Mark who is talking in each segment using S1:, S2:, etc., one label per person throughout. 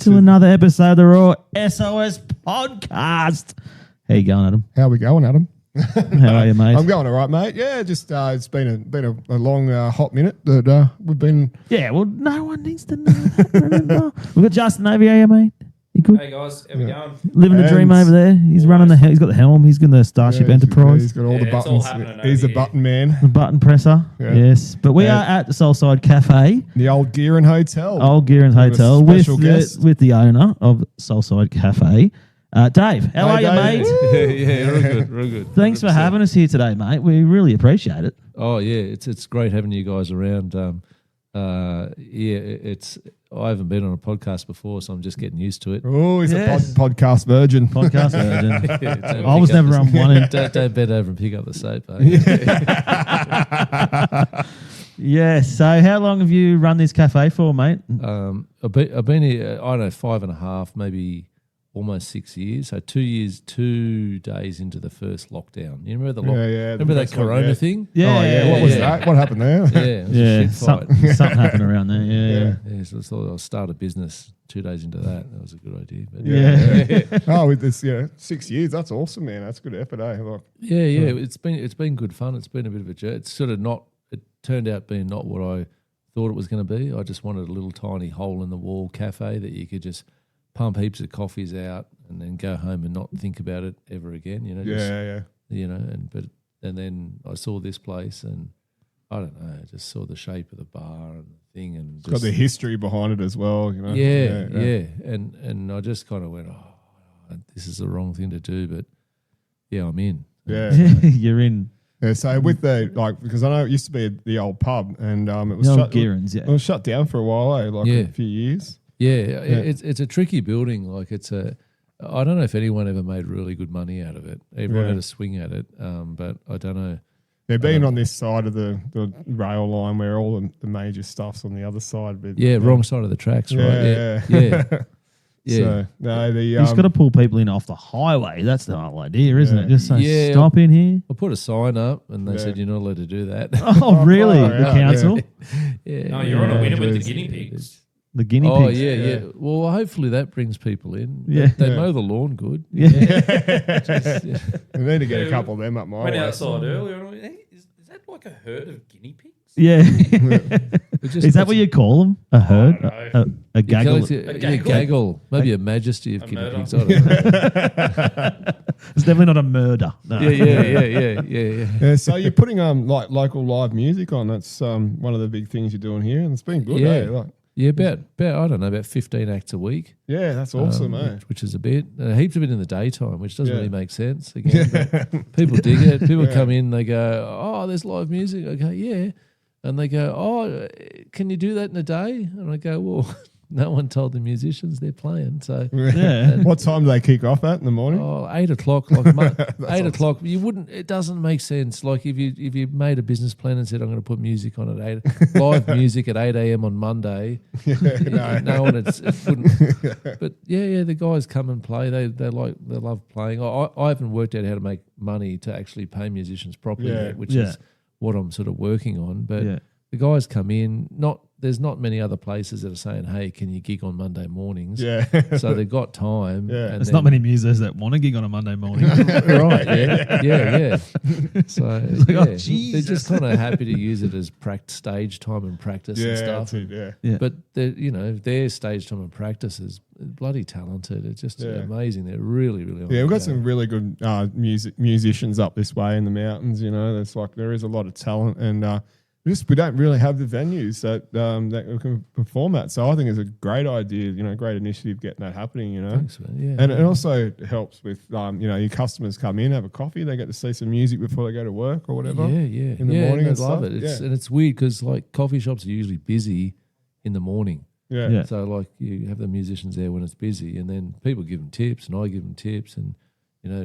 S1: to another episode of the Raw SOS podcast. How you going, Adam?
S2: How we going, Adam?
S1: How are you, mate?
S2: I'm going all right, mate. Yeah, just it's been a long hot minute that we've been.
S1: Yeah, well, no one needs to know that. Remember, we've got Justin over here, mate. You good?
S3: Hey guys, how we going?
S1: Living the dream over there. He's running the. He's got the helm. He's got the Starship Enterprise.
S2: He's got all the
S3: it's all
S2: buttons.
S3: happening
S2: He's a
S3: over
S2: button man.
S1: The button presser.
S2: Yeah.
S1: Yes, but we are at the SoulSide Cafe,
S2: The old Gearin Hotel.
S1: Old Gearin
S2: With a
S1: Hotel, with
S2: special guest.
S1: with the owner of SoulSide Cafe, Dave. How are you,
S2: Dave.
S1: mate?
S4: Yeah, real good, real good.
S1: Thanks for
S4: 100%.
S1: having us here today, mate. We really appreciate it.
S4: Oh yeah, it's great having you guys around. I haven't been on a podcast before, so I'm just getting used to it.
S2: Oh, he's
S1: Yes.
S2: a podcast virgin.
S1: Podcast virgin.
S4: Don't
S1: I was
S4: pick up
S1: never
S4: the-
S1: on one.
S4: Don't bend over and pick up the soap.
S1: Yeah. So, how long have you run this cafe for, mate?
S4: I've been here. I don't know, 5.5, maybe almost 6 years. So 2 years, 2 days into the first lockdown. You remember the
S2: Yeah.
S4: remember that Corona thing?
S1: Yeah.
S2: Oh, yeah. What was
S4: yeah.
S2: that? What happened there?
S4: Yeah, it was a shit fight.
S1: Something happened around there. Yeah.
S4: Yeah, so I thought I'll start a business 2 days into that. That was a good idea. But
S1: Yeah.
S2: Oh, with this, 6 years. That's awesome, man. That's good effort, eh? Like,
S4: Yeah. It's been good fun. It's been a bit of a journey. It's sort of not. It turned out being not what I thought it was going to be. I just wanted a little tiny hole in the wall cafe that you could just pump heaps of coffees out and then go home and not think about it ever again. You know.
S2: yeah.
S4: And then I saw this place and I don't know. I just saw the shape of the bar and the thing and
S2: It's got the history behind it as well, you know.
S4: Yeah. And I just kind of went, oh, this is the wrong thing to do, but yeah, I'm in.
S2: Yeah.
S1: You're in
S2: Yeah, so with because I know it used to be the old pub and it was
S1: the old
S2: shut.
S1: Gearins,
S2: It was shut down for a while,
S4: Yeah.
S2: a few years.
S4: Yeah, it's a tricky building. Like I don't know if anyone ever made really good money out of it. Everyone had a swing at it, but I don't know.
S2: They're being on this side of the rail line where all the major stuff's on the other side. But,
S4: Yeah, wrong side of the tracks, right?
S2: Yeah.
S4: Yeah.
S2: So, no,
S1: You've got to pull people in off the highway. That's the whole idea, isn't it? Just say,
S4: Yeah.
S1: stop in here.
S4: I put a sign up, and they said you're not allowed to do that.
S1: Oh, really?
S2: far
S1: The
S2: out,
S1: council?
S4: Yeah.
S3: No, you're on a winner with the
S2: geez.
S3: guinea pigs.
S1: The guinea
S4: Oh
S1: pigs?
S4: yeah. Well, hopefully that brings people in.
S1: Yeah.
S4: They mow the lawn good.
S1: Yeah.
S2: we need to get a couple of them up my
S3: Went
S2: way.
S3: outside earlier and I went, hey, is that like a herd of guinea pigs?
S1: Yeah. Is that what you call them? A herd?
S3: I don't
S1: A gaggle?
S4: A
S3: gaggle.
S4: gaggle. Maybe a majesty of
S3: A
S4: guinea
S3: murder.
S4: pigs. I don't know.
S1: It's definitely not a murder. No.
S4: Yeah.
S2: Yeah, so you're putting like local live music on. That's one of the big things you're doing here, and it's been good.
S4: Yeah.
S2: Eh?
S4: Yeah, about I don't know, about 15 acts a week.
S2: Yeah, that's awesome, eh?
S4: Which is a bit, heaps of it in the daytime, which doesn't
S2: Yeah.
S4: really make sense. Again, but people dig it. People come in, they go, "Oh, there's live music." I go, "Yeah," and they go, "Oh, can you do that in a day?" And I go, "Well, no one told the musicians they're playing, so."
S1: Yeah.
S2: What time do they kick off at in the morning?
S4: Oh, 8 o'clock, 8 o'clock. You wouldn't. It doesn't make sense. Like if you made a business plan and said I'm going to put music on at 8, live music at 8 a.m. on Monday. No one. It wouldn't. But yeah, the guys come and play. They love playing. I haven't worked out how to make money to actually pay musicians properly yet, which is what I'm sort of working on. But the guys come in. There's not many other places that are saying, "Hey, can you gig on Monday mornings?"
S2: Yeah.
S4: So they've got time.
S2: Yeah.
S4: and
S1: There's
S4: then-
S1: not many musicians that want to gig on a Monday morning.
S4: right? Yeah. So
S1: like, oh,
S4: they're
S1: Jesus.
S4: just kind of happy to use it as stage time and practice and
S2: Yeah,
S4: stuff.
S2: that's it, yeah.
S1: Yeah.
S4: But their stage time and practice is bloody talented. It's just amazing. They're really, really.
S2: Yeah, we've got some really good musicians up this way in the mountains. You know, there is a lot of talent, and we don't really have the venues that we can perform at. So I think it's a great idea. You know, great initiative getting that happening. You know,
S4: Thanks, man. Yeah,
S2: and it also helps with your customers come in, have a coffee, they get to see some music before they go to work or whatever.
S4: Yeah.
S2: In the morning,
S4: and
S2: and
S4: I love
S2: stuff.
S4: it. And it's weird because like coffee shops are usually busy in the morning.
S2: Yeah.
S4: So like you have the musicians there when it's busy, and then people give them tips, and I give them tips, and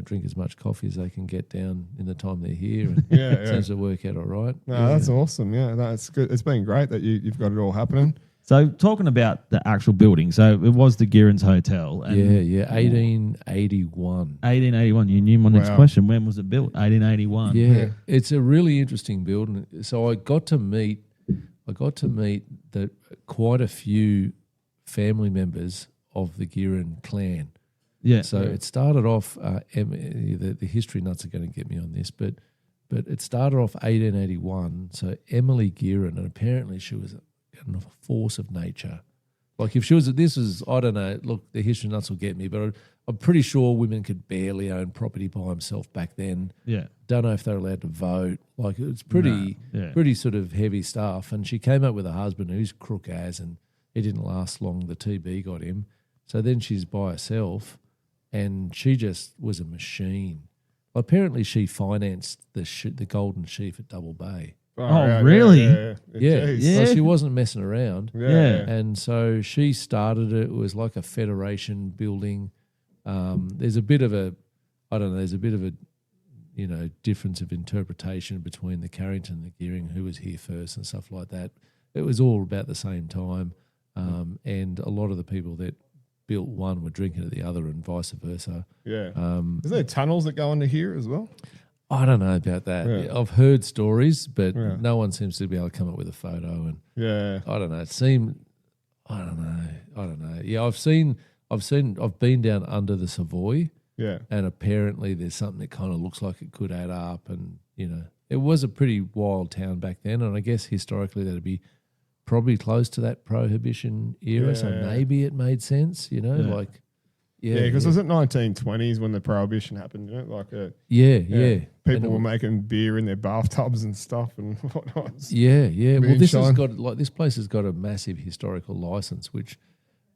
S4: drink as much coffee as they can get down in the time they're here, and it seems to work out all right.
S2: No, that's awesome. Yeah, that's good. It's been great that you've got it all happening.
S1: So talking about the actual building, so it was the Gearins Hotel. And
S4: 1881.
S1: 1881. You knew my next question. When was it built? 1881.
S4: Yeah, it's a really interesting building. So I got to meet quite a few family members of the Gearin clan.
S1: Yeah.
S4: So it started off. The history nuts are going to get me on this, but it started off 1881. So Emily Gearin, and apparently she was a force of nature. Like if she was, this was, I don't know. Look, the history nuts will get me, but I'm pretty sure women could barely own property by themselves back then.
S1: Yeah.
S4: Don't know if they're allowed to vote. Like it's pretty sort of heavy stuff. And she came up with a husband who's crook as, and he didn't last long. The TB got him. So then she's by herself, and she just was a machine. Apparently, she financed the Golden Sheaf at Double Bay.
S1: Oh, really?
S4: Yeah.
S1: Yeah.
S4: So she wasn't messing around.
S1: Yeah.
S4: And so she started it. It was like a federation building. There's a bit of a difference of interpretation between the Carrington and the Gearing, who was here first and stuff like that. It was all about the same time. And a lot of the people that built one were drinking at the other and vice versa.
S2: Yeah. Is there tunnels that go under here as well?
S4: I don't know about that.
S2: Yeah.
S4: I've heard stories, but no one seems to be able to come up with a photo. And I don't know. I don't know. Yeah, I've been down under the Savoy.
S2: Yeah.
S4: And apparently there's something that kind of looks like it could add up. And, it was a pretty wild town back then. And I guess historically that'd be probably close to that Prohibition era. So maybe it made sense, like.
S2: Yeah, because it was at 1920s when the Prohibition happened, People were making beer in their bathtubs and stuff and whatnot.
S4: Yeah. Well, this place has got a massive historical license, which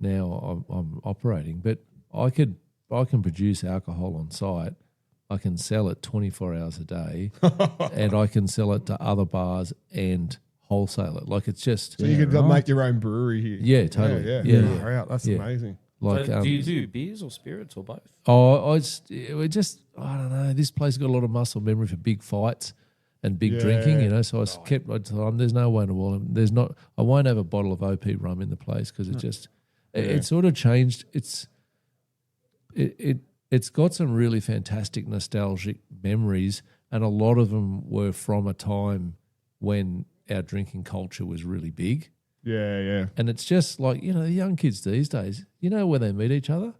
S4: now I'm operating. But I can produce alcohol on site. I can sell it 24 hours a day, and I can sell it to other bars and wholesale it. Like it's just
S2: so you could make your own brewery here.
S4: Yeah, totally. Yeah.
S2: That's amazing.
S3: Like, so do you do beers or spirits or both?
S4: Oh, I don't know. This place got a lot of muscle memory for big fights and big drinking, So I told them, there's no way in the world. I won't have a bottle of OP rum in the place because it sort of changed. It's got some really fantastic nostalgic memories, and a lot of them were from a time when our drinking culture was really big.
S2: Yeah.
S4: And it's just like, the young kids these days, where they meet each other?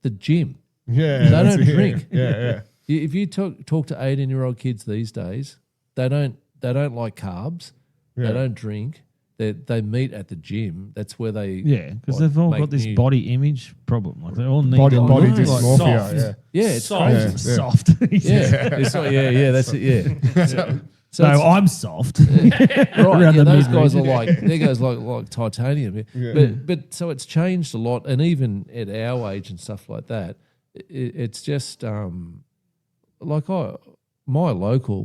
S4: The gym.
S2: Yeah.
S4: They don't drink.
S2: Yeah.
S4: If you talk to 18-year-old kids these days, they don't like carbs.
S2: Yeah.
S4: They don't drink. They meet at the gym. That's where they
S1: because they've all got this body image problem. Like they all need
S2: body
S1: like
S2: dysmorphia.
S1: soft.
S4: Yeah, it's
S3: Soft.
S4: crazy.
S1: Soft.
S4: That's it. Yeah. So
S1: I'm soft.
S4: Right, those guys are they goes like titanium.
S2: Yeah.
S4: But so it's changed a lot, and even at our age and stuff like that, it's just my local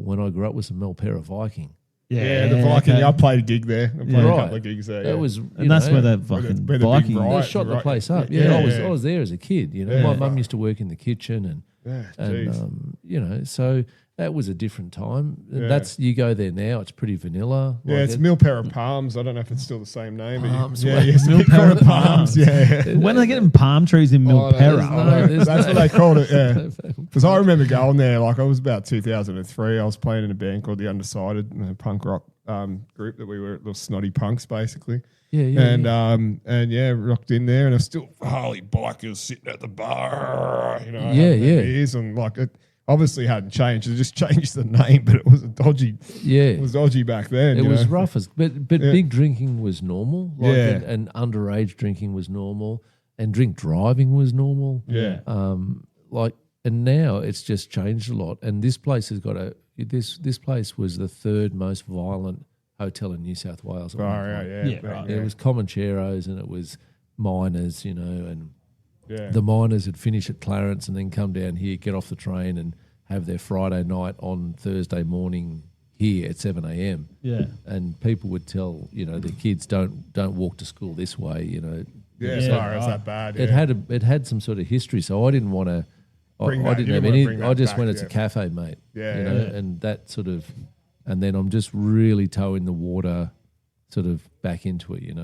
S4: when I grew up was the Melpera Viking.
S2: Yeah, the Viking.
S1: Okay.
S2: I played a gig there. I played a couple of gigs there.
S4: That was,
S1: and that's where that fucking
S2: where the big
S1: Viking.
S2: riot-
S4: they shot the place up.
S2: Yeah,
S4: I was there as a kid. My mum used to work in the kitchen, and so that was a different time.
S2: Yeah.
S4: That's you go there now; it's pretty vanilla.
S2: Yeah, it's Milpera Palms. I don't know if it's still the same name.
S4: Palms,
S2: but
S4: well,
S1: Milpera Palms.
S2: Yeah.
S1: When are they getting palm trees in Milpera?
S2: That's what they called it. Yeah, because I remember going there. Like I was about 2003. I was playing in a band called The Undecided, a punk rock group that we were little snotty punks basically. And rocked in there, and there's still Harley bikers sitting at the bar. Beers and like it. Obviously hadn't changed. It just changed the name, but it was a dodgy. Yeah, it was dodgy back then.
S4: It was rough but big drinking was normal.
S2: Yeah.
S4: And underage drinking was normal, and drink driving was normal.
S2: Yeah.
S4: And now it's just changed a lot. And this place has got this place was the third most violent hotel in New South Wales. It was Comancheros and it was miners, and. Yeah. The miners would finish at Clarence and then come down here, get off the train and have their Friday night on Thursday morning here at 7 a.m.
S1: Yeah.
S4: And people would tell, the kids don't walk to school this way,
S2: as far as that bad.
S4: Yeah. It had some sort of history, so I didn't want to I didn't have any. I just went, it's a cafe, mate. And that sort of, and then I'm just really toeing the water sort of back into it,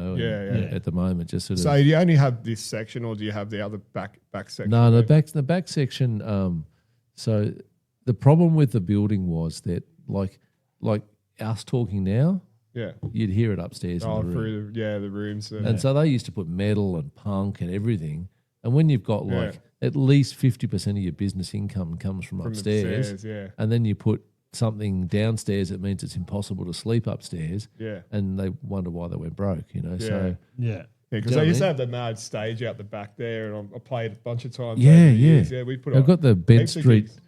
S4: at the moment, just sort of.
S2: So do you only have this section, or do you have the other back section?
S4: No, the back section. So the problem with the building was that, like us talking now,
S2: Yeah.
S4: you'd hear it upstairs in
S2: Oh,
S4: the room.
S2: through the rooms.
S4: And so they used to put metal and punk and everything. And when you've got like at least 50% of your business income comes from upstairs, and then you put something downstairs, it means it's impossible to sleep upstairs.
S2: Yeah.
S4: And they wonder why they went broke, you know. So
S1: Yeah.
S2: Because they used to have the Mad stage out the back there, and I played a bunch of times.
S4: Yeah,
S2: over the
S4: yeah.
S2: years. Yeah, we put.
S4: I've got the Bent
S2: heaps of
S4: Street
S2: gigs.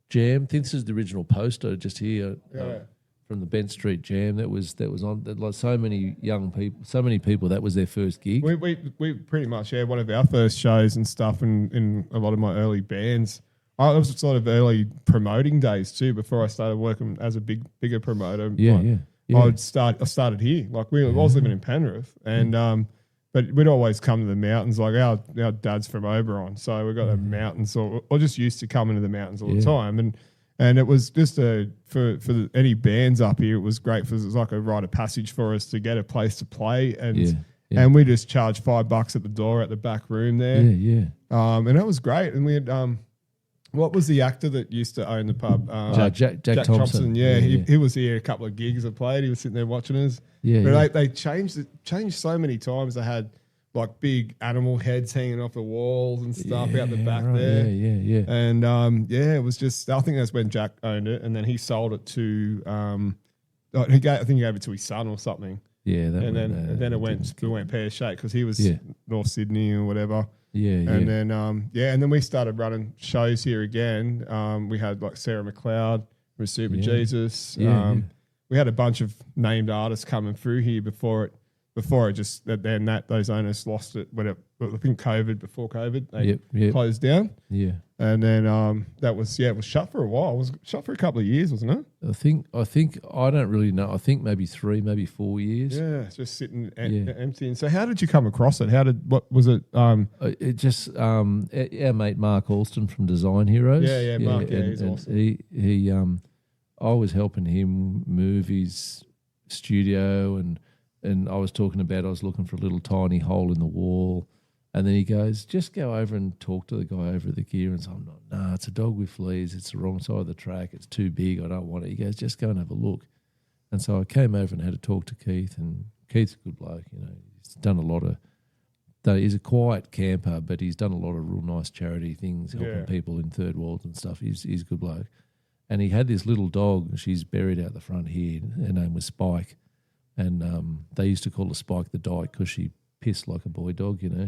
S4: Jam. I think this is the original poster just here
S2: Yeah.
S4: from the Bent Street Jam. That was on like so many young people, so many people. That was their first gig.
S2: We pretty much one of our first shows and stuff, and in a lot of my early bands. It was sort of early promoting days too. Before I started working as a bigger promoter.
S4: Yeah.
S2: I started here. Like I was living in Penrith, and but we'd always come to the mountains. Like our dad's from Oberon, so we got the mountains. So we're just used to coming to the mountains all the time, and it was just for any bands up here. It was great for it was like a rite of passage for us to get a place to play, and we just charged $5 at the door at the back room there. And that was great. And we had what was the actor that used to own the pub?
S4: Jack Thompson.
S2: Yeah, he was here a couple of gigs I played. He was sitting there watching us. But they changed so many times. They had like big animal heads hanging off the walls and stuff out the back there.
S4: Yeah.
S2: And it was just, I think that's when Jack owned it, and then he sold it to I think he gave it to his son or something.
S4: Yeah,
S2: then it went pear shaped because he was North Sydney or whatever.
S4: And
S2: then and then we started running shows here again. We had like Sarah McLeod with Super Jesus. We had a bunch of named artists coming through here before it just those owners lost it when I think before COVID they closed down. Yeah. And then it was shut for a while. It was shut for a couple of years, wasn't it?
S4: I think I don't really know. I think maybe 3, maybe 4 years.
S2: Yeah, it's just sitting empty. And so how did you come across it? What was it?
S4: It just our mate Mark Alston from Design Heroes.
S2: Yeah, Mark. He's awesome.
S4: He I was helping him move his studio, and I was talking about I was looking for a little tiny hole in the wall. And then he goes, just go over and talk to the guy over at the gear. And so I'm like, nah, it's a dog with fleas. It's the wrong side of the track. It's too big. I don't want it. He goes, just go and have a look. And so I came over and had a talk to Keith. And Keith's a good bloke. You know, he's done a lot of, he's a quiet camper, but he's done a lot of real nice charity things, helping people in third world and stuff. He's a good bloke. And he had this little dog. She's buried out the front here. Her name was Spike. And they used to call her Spike the Dyke because she pissed like a boy dog, you know.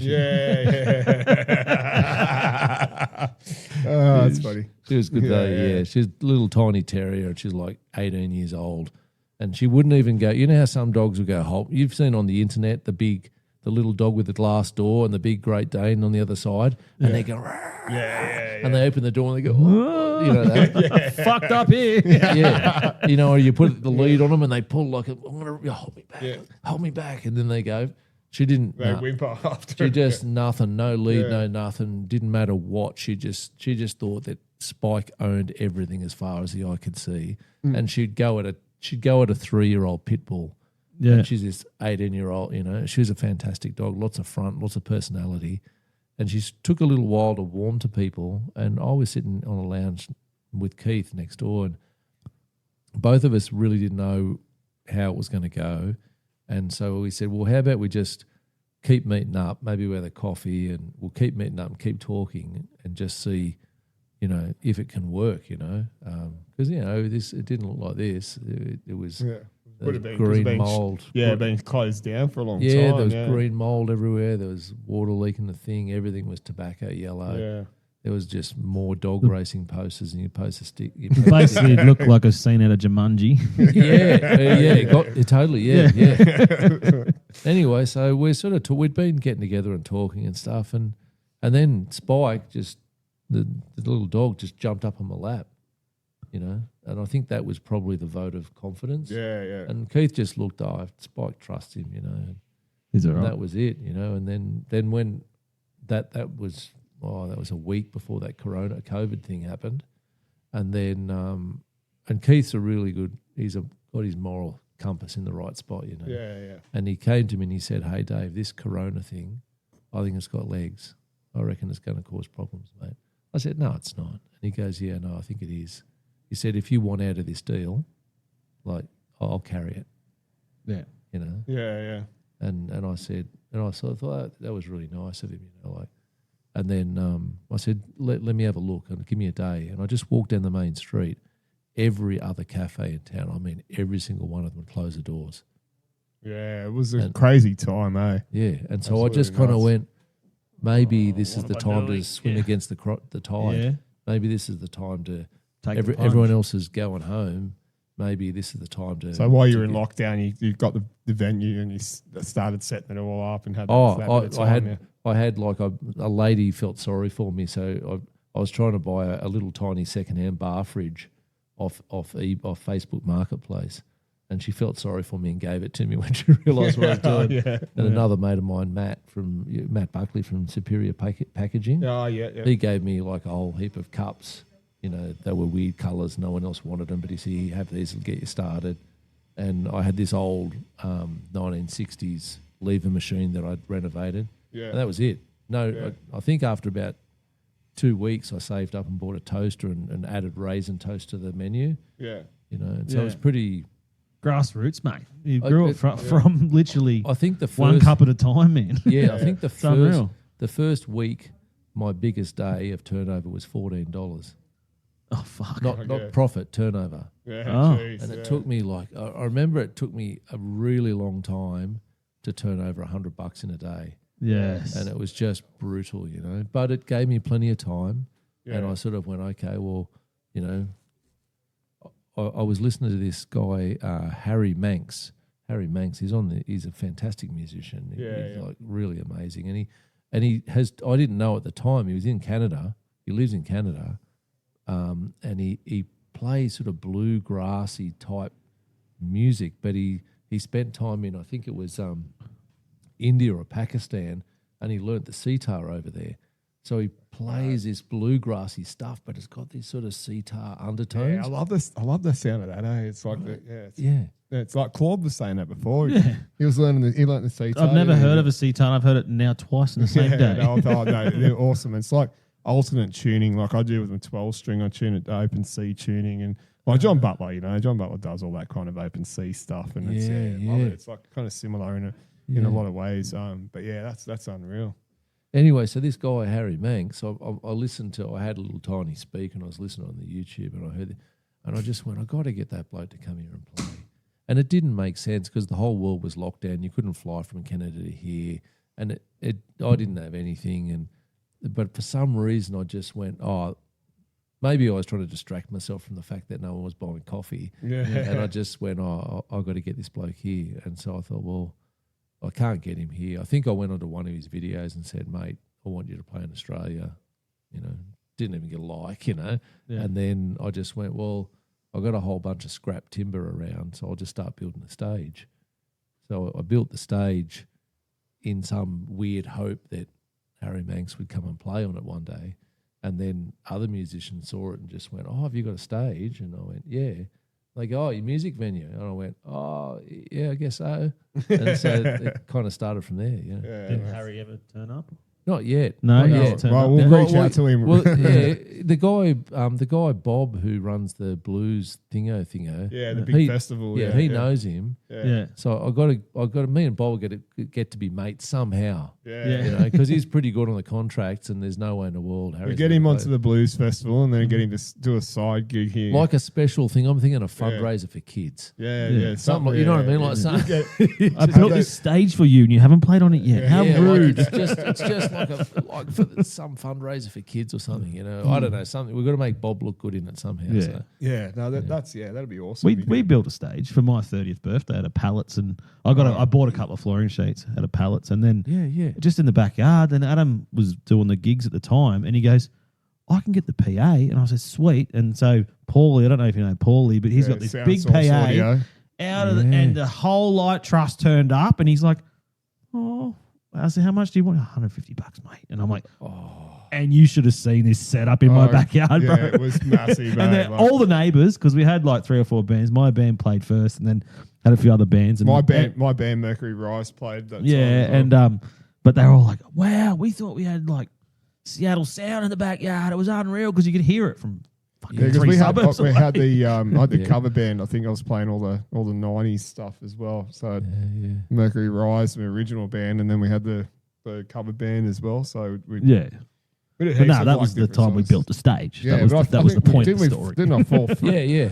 S2: Oh, that's funny.
S4: She was good though, yeah. She's a little tiny terrier, and she's like 18 years old. And she wouldn't even go, you know how some dogs will go, halt. You've seen on the internet the little dog with the glass door and the big Great Dane on the other side, and they go, and they open the door and they go, oh, you know that.
S1: Fucked up here.
S4: Yeah. You know, or you put the lead on them and they pull like, I'm going to hold me back. And then they go. She didn't.
S2: They whimper after.
S4: She just nothing, no lead, no nothing. Didn't matter what. She just thought that Spike owned everything as far as the eye could see, and she'd go at a 3-year-old pit bull. Yeah, and she's this 18-year-old. You know, she was a fantastic dog. Lots of front, lots of personality, and she took a little while to warm to people. And I was sitting on a lounge with Keith next door, and both of us really didn't know how it was going to go. And so we said, well, how about we just keep meeting up, maybe we have a coffee, and we'll keep meeting up and keep talking and just see, you know, if it can work, you know. Because, you know, it didn't look like this. It was
S2: would have been
S4: green mould.
S2: Yeah, been closed down for a long time.
S4: Yeah, there was green mould everywhere. There was water leaking the thing. Everything was tobacco yellow. Yeah. There was just more dog racing posters, and you post a stick.
S1: Basically, it looked like a scene out of Jumanji.
S4: Totally, yeah. Anyway, so we're sort of we'd been getting together and talking and stuff, and then Spike just the little dog just jumped up on my lap, you know, and I think that was probably the vote of confidence. Yeah. And Keith just looked, Spike trusts him, you know.
S1: Is it right?
S4: That was it, you know, and then when that was. Oh, that was a week before that COVID thing happened. And then, and Keith's a really good, got his moral compass in the right spot, you know. Yeah. And he came to me and he said, hey, Dave, this corona thing, I think it's got legs. I reckon it's going to cause problems, mate. I said, no, it's not. And he goes, yeah, no, I think it is. He said, if you want out of this deal, like, I'll carry it.
S1: Yeah.
S4: you know.
S2: Yeah.
S4: And I said, and I sort of thought that was really nice of him, you know, like. And then I said, let me have a look and give me a day. And I just walked down the main street. Every other cafe in town, I mean, every single one of them would close the doors.
S2: Yeah, it was a crazy time, eh?
S4: Yeah, and so
S2: Absolutely
S4: I just kind of
S2: nuts.
S4: went, maybe this is
S1: what
S4: the
S1: am I
S4: time
S1: doing?
S4: to swim
S1: Yeah.
S4: against the tide.
S1: Yeah.
S4: Maybe this is the time to
S1: Take the plunge.
S4: everyone else is going home. Maybe this is the time to.
S2: So while you were
S4: to
S2: in
S4: get-
S2: lockdown, you got the venue and you started setting it all up and had
S4: Oh,
S2: that bit of
S4: I
S2: time,
S4: had I had like a lady felt sorry for me, so I was trying to buy a little tiny secondhand bar fridge off Facebook Marketplace, and she felt sorry for me and gave it to me when she realised what I was doing.
S2: Yeah.
S4: And another mate of mine, Matt Buckley from Superior Packaging,
S2: Oh, yeah.
S4: he gave me like a whole heap of cups. You know, they were weird colours. No one else wanted them, but he said, "You have these, it'll get you started." And I had this old 1960s lever machine that I'd renovated.
S2: Yeah.
S4: And that was it. No,
S2: Yeah.
S4: I think after about 2 weeks, I saved up and bought a toaster and added raisin toast to the menu.
S2: Yeah.
S4: You know, and so it was
S1: Yeah.
S4: pretty.
S1: Grassroots, mate. You
S4: I-
S1: grew
S4: it-
S1: up from literally
S4: I think the first
S1: one cup at a time, man.
S4: Yeah, I think
S1: It's unreal.
S4: the first week, my biggest day of turnover was $14.
S1: Oh, fuck.
S4: Not
S2: Okay.
S4: profit, turnover.
S2: Yeah.
S1: Oh.
S2: Jeez,
S4: And it
S2: yeah.
S4: took me like I remember it took me a really long time to turn over $100 in a day,
S1: Yes.
S4: and it was just brutal, you know. But it gave me plenty of time, and
S2: Yeah.
S4: I sort of went, okay, well, you know, I was listening to this guy Harry Manx. Harry Manx, he's a fantastic musician.
S2: Yeah,
S4: He's
S2: yeah.
S4: like really amazing, and he has. I didn't know at the time he was in Canada. He lives in Canada, and he plays sort of bluegrassy type music, but he spent time in, I think it was India or Pakistan, and he learnt the sitar over there. So he plays this bluegrassy stuff, but it's got these sort of sitar undertones.
S2: Yeah, I love this. I love the sound of that. Eh? It's like
S4: Yeah.
S2: it's like Claude was saying that before.
S1: Yeah.
S2: He was learning. He learned the sitar.
S1: I've never
S2: didn't he?
S1: heard of a sitar. I've heard it now twice in the same day.
S2: No, they're awesome. It's like alternate tuning, like I do with a 12 string. I tune it to open C tuning, and like John Butler, John Butler does all that kind of open C stuff, and it's, I love
S4: Yeah.
S2: it. It's like kind of similar in a lot of ways. But yeah, that's unreal.
S4: Anyway, so this guy, Harry Manx, I listened to, I had a little tiny speaker and I was listening on the YouTube and I heard it, and I just went, I got to get that bloke to come here and play. And it didn't make sense because the whole world was locked down. You couldn't fly from Canada to here. And I didn't have anything. But for some reason, I just went, maybe I was trying to distract myself from the fact that no one was buying coffee.
S2: Yeah.
S4: And I just went, I've got to get this bloke here. And so I thought, well, I can't get him here. I think I went onto one of his videos and said, mate, I want you to play in Australia. Didn't even get a like,
S1: Yeah.
S4: And then I just went, well, I've got a whole bunch of scrap timber around, so I'll just start building a stage. So I built the stage in some weird hope that Harry Manx would come and play on it one day. And then other musicians saw it and just went, have you got a stage? And I went, yeah. They go, your music venue. And I went, yeah, I guess so. And so it kind of started from there,
S2: Yeah,
S1: Did
S2: nice.
S1: Harry ever turn up?
S4: Not yet.
S1: No,
S4: Not
S1: he
S4: yet.
S1: hasn't turned
S2: Well,
S1: up
S2: we'll
S1: yet.
S2: reach out to him.
S4: Well, yeah, the guy Bob who runs the blues thingo.
S2: Yeah, the big
S4: he-
S2: festival.
S4: Yeah, he knows him.
S1: Yeah.
S4: So I got to. Me and Bob get to be mates somehow.
S2: Yeah.
S4: Because he's pretty good on the contracts, and there's no way in the world.
S2: We
S4: Harry's
S2: get
S4: gonna
S2: him
S4: play.
S2: onto the blues festival and then get him to do a side gig here.
S4: Like a special thing. I'm thinking a fundraiser for kids.
S2: yeah,
S4: Something like, you know what I mean? Like something.
S1: I built this stage for you and you haven't played on it yet. How
S4: Yeah,
S1: rude.
S4: Like it's just like for some fundraiser for kids or something. I don't know, something. We've got to make Bob look good in it somehow.
S1: Yeah.
S4: So.
S2: that'd be awesome.
S1: We built a stage for my 30th birthday at a pallets, and I bought a couple of flooring sheets at a pallets, and then
S4: Yeah.
S1: just in the backyard. Then Adam was doing the gigs at the time, and he goes, "I can get the PA," and I said, "Sweet." And so Paulie, I don't know if you know Paulie, but he's got this
S2: Sound
S1: big
S2: Source
S1: PA
S2: Audio.
S1: out of and the whole light truss turned up, and he's like, "Oh." I said, "How much do you want?" $150, mate. And I'm like, "Oh!" And you should have seen this setup in my backyard, bro.
S2: Yeah, it was massive.
S1: And then all the neighbours, because we had like 3 or 4 bands. My band played first, and then had a few other bands. And
S2: my band Mercury Rise played that.
S1: yeah,
S2: time as well.
S1: and but they were all like, "Wow, we thought we had like Seattle sound in the backyard. It was unreal because you could hear it from
S2: Yeah, because
S1: Three
S2: we
S1: suburbs
S2: had the I had the
S4: Yeah.
S2: cover band. I think I was playing all the '90s stuff as well. So Mercury Rise, the original band, and then we had the cover band as well. So we
S1: Yeah.
S2: we did
S1: But
S2: heaps
S1: no,
S2: of,
S1: that
S2: like,
S1: was the
S2: different
S1: time we
S2: songs.
S1: built the stage.
S2: Yeah,
S1: that was,
S2: but
S1: that was the point of the
S2: didn't
S1: story.
S2: Didn't I fall through?
S4: Yeah.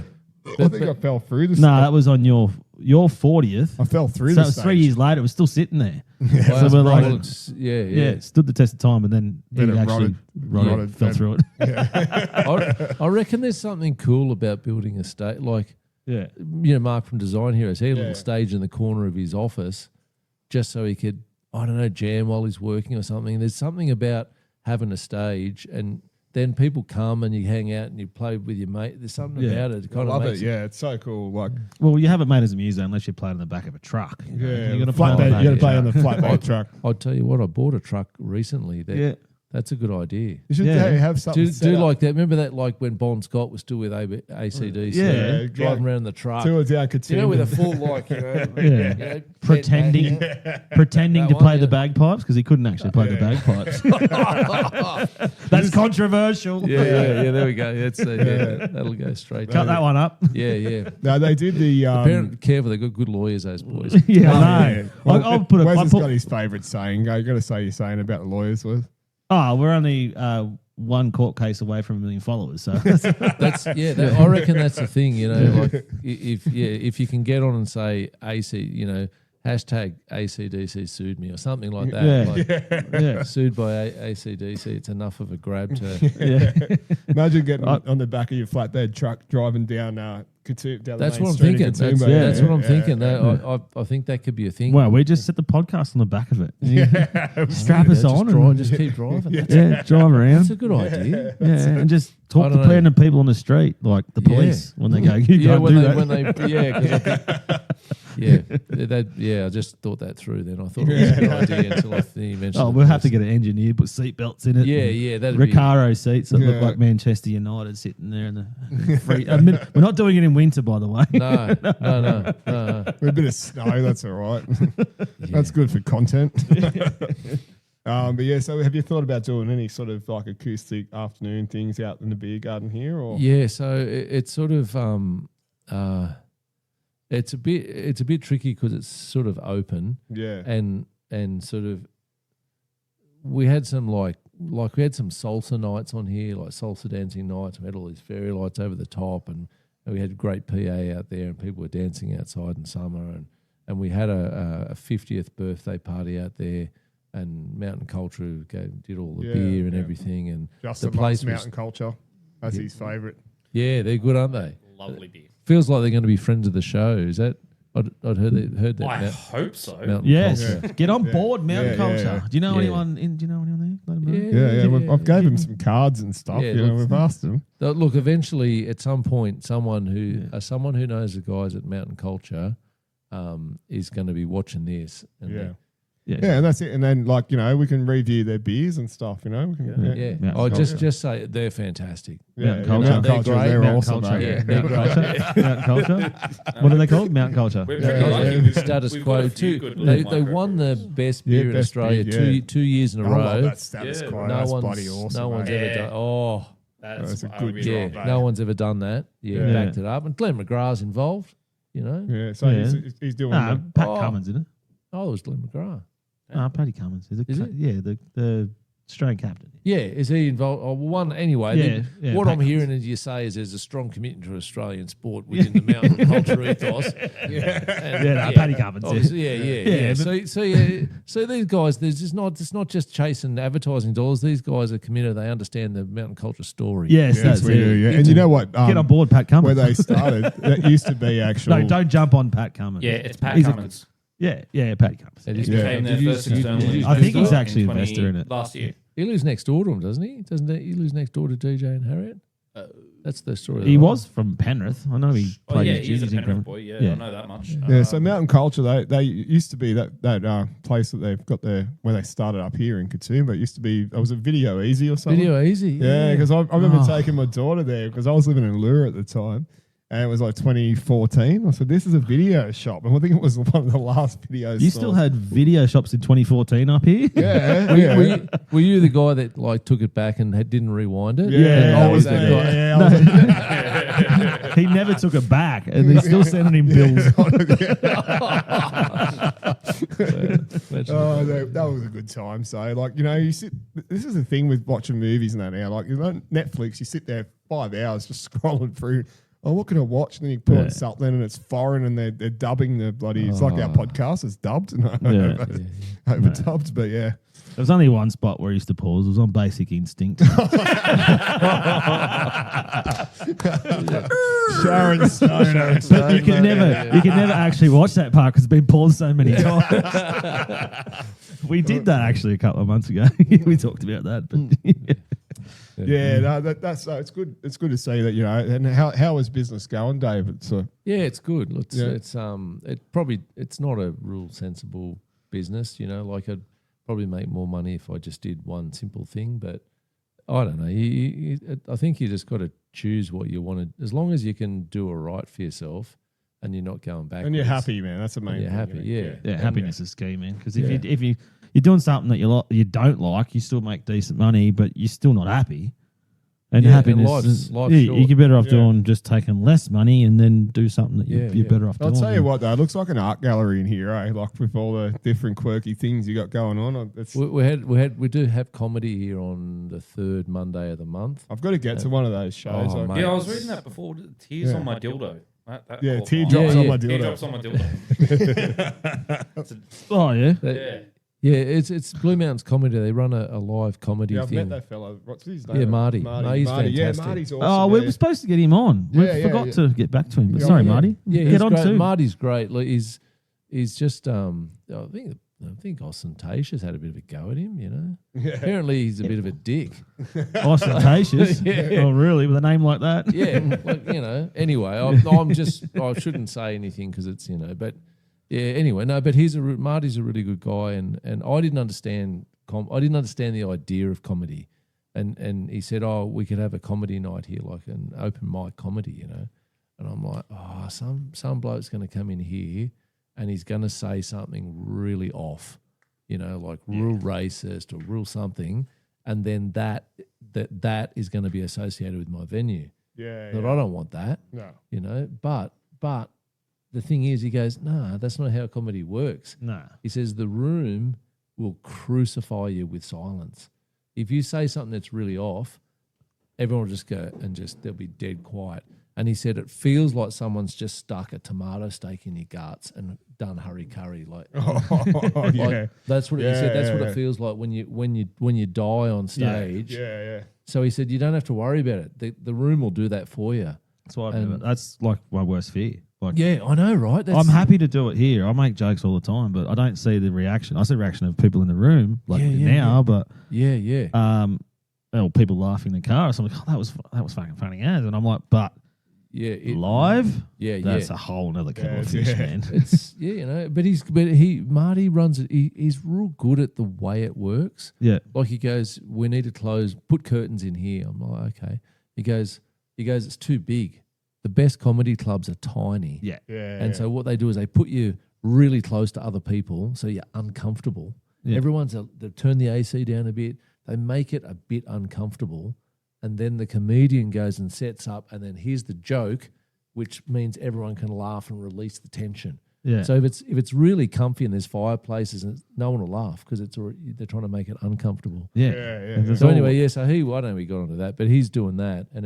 S2: I think I fell through the
S1: No,
S2: stage.
S1: that was on your 40th.
S2: I fell through
S1: So
S2: the
S1: it was
S2: stage.
S1: 3 years later. It was still sitting there.
S4: Well,
S1: So we're like,
S4: well, it's- yeah.
S1: it stood the test of time, and then
S2: Then
S1: he
S2: it
S1: actually
S2: rotted
S1: fell
S2: and-
S1: through it.
S4: I reckon there's something cool about building a stage. Like,
S1: Yeah.
S4: Mark from Design Heroes, he had a
S2: Yeah.
S4: little stage in the corner of his office just so he could, I don't know, jam while he's working or something. There's something about having a stage, and then people come and you hang out and you play with your mate. There's something
S1: Yeah.
S4: about it. It
S2: I
S4: kind of
S2: love
S4: makes
S2: it. Yeah, it's so cool. Like,
S1: Well, you haven't made as a museum unless you played in the back of a truck. You know?
S2: yeah,
S1: You're gonna play on the
S2: flatbed.
S1: back
S2: You got to
S1: of
S2: play
S1: a
S2: on the
S1: truck.
S2: flatbed truck.
S4: I'll tell you what, I bought a truck recently.
S1: Yeah.
S4: That's a good idea.
S2: You should
S1: Yeah.
S2: have something.
S4: Do
S2: set up.
S4: like that. Remember that, like when Bon Scott was still with ACDC,
S1: Yeah.
S4: driving around in the truck.
S2: Tour down Katoomba.
S4: With a full, like,
S1: Yeah. Pretending
S4: That
S1: to
S4: one,
S1: play
S4: yeah.
S1: the bagpipes because he couldn't actually play the bagpipes. That's controversial.
S4: Yeah. There we go. That'll go straight.
S1: Cut that one up.
S4: Yeah.
S2: No, they did the.
S4: Apparently, careful. They've got good lawyers, those boys.
S1: Yeah, I know.
S2: Well,
S1: I'll put
S2: Wes
S1: a.
S2: has got his favourite saying. You got to say your saying about the lawyers, Wes.
S1: Oh, we're only one court case away from 1 million followers. So
S4: I reckon that's the thing. Like if you can get on and say AC, hashtag ACDC sued me or something like that.
S1: Yeah.
S4: Like,
S1: yeah.
S4: sued by ACDC, it's enough of a grab to.
S1: Yeah.
S2: Imagine getting on the back of your flatbed truck driving down down
S4: That's
S2: the main
S4: what I'm
S2: street
S4: thinking.
S2: of Katoomba.
S4: That's what I'm
S2: Yeah.
S4: thinking. That, I think that could be a thing.
S1: Well, we just set the podcast on the back of it. Strap us on.
S4: Just keep driving.
S1: Yeah, drive around.
S4: That's a good idea.
S1: Yeah, and just talk
S4: I
S1: to
S4: don't know.
S1: random people on the street, like the police, when they go, you can't do that.
S4: When they, 'cause I think, I just thought that through. Then I thought it was a good idea until you mentioned.
S1: Oh,
S4: the
S1: we'll have to
S4: police.
S1: get an engineer, put seat belts in it.
S4: Yeah, that'd be.
S1: Recaro seats that look
S2: Yeah.
S1: like Manchester United sitting there in the free. I mean, we're not doing it in winter, by the way.
S4: No.
S2: With a bit of snow, that's all right. That's good for content. But yeah, so have you thought about doing any sort of like acoustic afternoon things out in the beer garden here? Or
S4: Yeah, so it's sort of it's a bit tricky because it's sort of open
S2: yeah,
S4: and sort of we had some like we had some salsa nights on here, like salsa dancing nights. We had all these fairy lights over the top, and we had great PA out there, and people were dancing outside in summer, and we had a 50th birthday party out there. And Mountain Culture did all the beer and everything, and
S2: Justin
S4: the place
S2: loves Mountain Culture. That's his favourite.
S4: Yeah, they're good, aren't they?
S3: Lovely beer.
S4: Feels like they're going to be friends of the show. Is that? I'd heard that.
S3: I hope so.
S4: Mountain
S1: Yes,
S4: Culture.
S1: get on board, Mountain
S2: Yeah,
S1: Culture.
S2: yeah.
S1: Do you know
S4: Yeah.
S1: anyone? Do you know anyone there? Let 'em know.
S2: Yeah. I've gave him some cards and stuff.
S4: Yeah,
S2: We've asked him.
S4: Look, eventually, at some point, someone who knows the guys at Mountain Culture is going to be watching this. And
S2: Yeah, and that's it. And then, like, we can review their beers and stuff, We can,
S4: yeah.
S1: Mountain
S4: I
S1: Culture.
S4: just say they're fantastic.
S1: Mountain
S2: Mountain
S1: Culture.
S2: Culture,
S4: They're
S2: they're
S4: great.
S2: awesome.
S1: Mountain
S2: mate.
S1: Culture. Mountain Culture. What are they called? Mountain Culture.
S3: We're
S2: Yeah,
S3: pretty
S2: yeah.
S3: lucky. We've-
S4: Status
S3: we've got
S4: quo
S3: a few
S4: too.
S3: good
S4: They
S3: little
S4: won the
S3: microbrews.
S4: best beer in
S2: best
S4: Australia
S2: beer, yeah.
S4: 2 years in a
S2: I love
S4: row.
S2: that status
S3: Yeah.
S2: quo.
S4: No
S2: That's
S4: one's
S2: bloody awesome.
S4: no one's
S2: mate.
S4: ever done. Oh,
S2: That's a
S3: I
S2: good
S3: really
S2: job,
S4: yeah,
S3: like
S2: mate.
S4: no one's ever done that. Yeah,
S1: Yeah.
S4: backed it up, and Glenn McGrath's involved.
S2: Yeah, so
S1: Yeah.
S2: he's doing
S1: Nah,
S2: the,
S1: Pat
S4: Oh.
S1: Cummins, isn't it?
S4: Oh, it was Glenn McGrath.
S1: Paddy Cummins. Is
S4: it?
S1: Yeah, the Australian captain.
S4: Yeah, is he involved? Oh, one anyway.
S1: Yeah, yeah,
S4: what
S1: Pat
S4: I'm hearing is you say is there's a strong commitment to Australian sport within the mountain culture ethos.
S1: Paddy Cummins.
S4: Obviously, yeah.
S1: but-
S4: So these guys, it's not just chasing advertising dollars. These guys are committed. They understand the mountain culture story.
S1: Yes,
S2: yes,
S1: that's
S2: we
S1: it.
S2: do, yeah. And you know what?
S1: Get on board, Pat Cummins.
S2: Where they started, that used to be actual.
S1: No, don't jump on Pat Cummins.
S3: Yeah, it's Pat
S1: He's a-
S3: Cummins.
S1: Yeah, Paddy Cummins.
S4: And he's
S2: Yeah.
S3: Became their
S4: Did you-
S3: first
S4: did you-
S3: external
S4: did you-
S1: I think he's
S3: investor
S1: actually
S3: in
S1: an investor in it.
S3: last year.
S4: He lives next door to him, doesn't he? He lives next door to DJ and Harriet. That's the story.
S1: He was from Penrith. I know he
S3: Oh
S1: played
S3: yeah,
S1: his
S3: he's a
S1: juniors in
S3: Penrith
S1: Penrith.
S3: boy. Yeah,
S1: Yeah.
S3: I know that much.
S2: Yeah, so Mountain Culture, they used to be that place that they've got there where they started up here in Katoomba. It used to be, was it Video Easy or something?
S4: Video easy.
S2: Yeah, because I remember taking my daughter there because I was living in Lure at the time. And it was like 2014. I said, this is a video shop. And I think it was one of the last videos.
S1: You still had video shops in 2014 up here?
S2: Yeah.
S4: Were you the guy that like took it back and didn't rewind it?
S2: Yeah,
S4: I
S2: that
S4: was
S2: was
S4: that guy.
S1: He never took it back, and he's still sending him bills.
S2: Oh, that was a good time. So, like, you know, you sit. This is the thing with watching movies and that now. Like, you know, Netflix, you sit there 5 hours just scrolling through. Oh, what can I watch? And then you put on something and it's foreign and they're dubbing the bloody. It's like our podcast is dubbed, overdubbed. But yeah,
S1: There was only one spot where he used to pause. It was on Basic Instinct.
S2: Sharon Stone.
S1: But you can never actually watch that part because it's been paused so many times. We did that actually a couple of months ago. We talked about that, but
S2: Yeah, no, that's it's good. It's good to see that, you know. And how is business going, David? So
S4: yeah, it's good. It's not a real sensible business, you know. Like I'd probably make more money if I just did one simple thing, but I don't know. I think you just got to choose what you want to. As long as you can do it right for yourself, and you're not going back.
S2: And you're happy, man. That's the main thing.
S4: You're happy,
S1: yeah. Happiness is key, man. Because if you're doing something that you don't like, you still make decent money, but you're still not happy. And happiness,
S4: life's
S1: you're better off doing just taking less money and then do something that you're better off doing.
S2: I'll tell you what, though, it looks like an art gallery in here, eh? Like with all the different quirky things you got going on.
S4: We do have comedy here on the third Monday of the month.
S2: I've got to get to one of those shows.
S4: Oh, mate.
S3: Yeah, I was reading that before. Tears on my dildo.
S2: Teardrops on my dildo.
S3: Teardrops on my dildo.
S1: Oh yeah.
S4: Yeah, it's Blue Mountains Comedy. They run a live comedy
S2: I've
S4: thing.
S2: met that fellow. What's his name?
S4: Yeah, Marty. He's fantastic.
S2: Yeah, Marty's awesome.
S1: Oh, we were supposed to get him on. We forgot to get back to him. But sorry, Marty.
S4: Yeah,
S1: get on
S4: great.
S1: too.
S4: Marty's great. Like, he's just I think Ostentatious had a bit of a go at him. You know, apparently he's a bit of a dick.
S1: Ostentatious. Oh, really? With a name like that?
S4: Yeah, like, you know. Anyway, I shouldn't say anything because it's, you know, but. Yeah. Anyway, no, but Marty's a really good guy, and I didn't understand the idea of comedy, and he said, oh, we could have a comedy night here, like an open mic comedy, you know, and I'm like, oh, some bloke's going to come in here, and he's going to say something really off, you know, like real racist or real something, and then that is going to be associated with my venue.
S2: Yeah.
S4: But I don't want that.
S2: No.
S4: You know, but. The thing is, he goes, nah, that's not how comedy works.
S1: Nah.
S4: He says the room will crucify you with silence. If you say something that's really off, everyone will just go and they'll be dead quiet. And he said it feels like someone's just stuck a tomato steak in your guts and done hurry curry. Like, that's what he said. That's what it feels like when you die on stage.
S2: Yeah.
S4: So he said you don't have to worry about it. The room will do that for you.
S1: That's like my worst fear. Like,
S4: yeah, I know, right?
S1: I'm happy to do it here. I make jokes all the time, but I don't see the reaction. I see the reaction of people in the room, but people laughing in the car or something. Oh, that was fucking funny as, and I'm like, but live, that's a whole nother kettle of fish, man.
S4: It's you know, but Marty runs it. He's real good at the way it works.
S1: Yeah,
S4: like he goes, we need to put curtains in here. I'm like, okay. He goes, it's too big. The best comedy clubs are tiny.
S1: Yeah.
S4: And so what they do is they put you really close to other people so you're uncomfortable. Yeah. They turn the AC down a bit. They make it a bit uncomfortable. And then the comedian goes and sets up, and then here's the joke, which means everyone can laugh and release the tension.
S1: Yeah.
S4: So if it's really comfy and there's fireplaces, and no one will laugh because they're trying to make it uncomfortable.
S1: Yeah.
S4: So anyway, so I don't know we got onto that, but he's doing that, and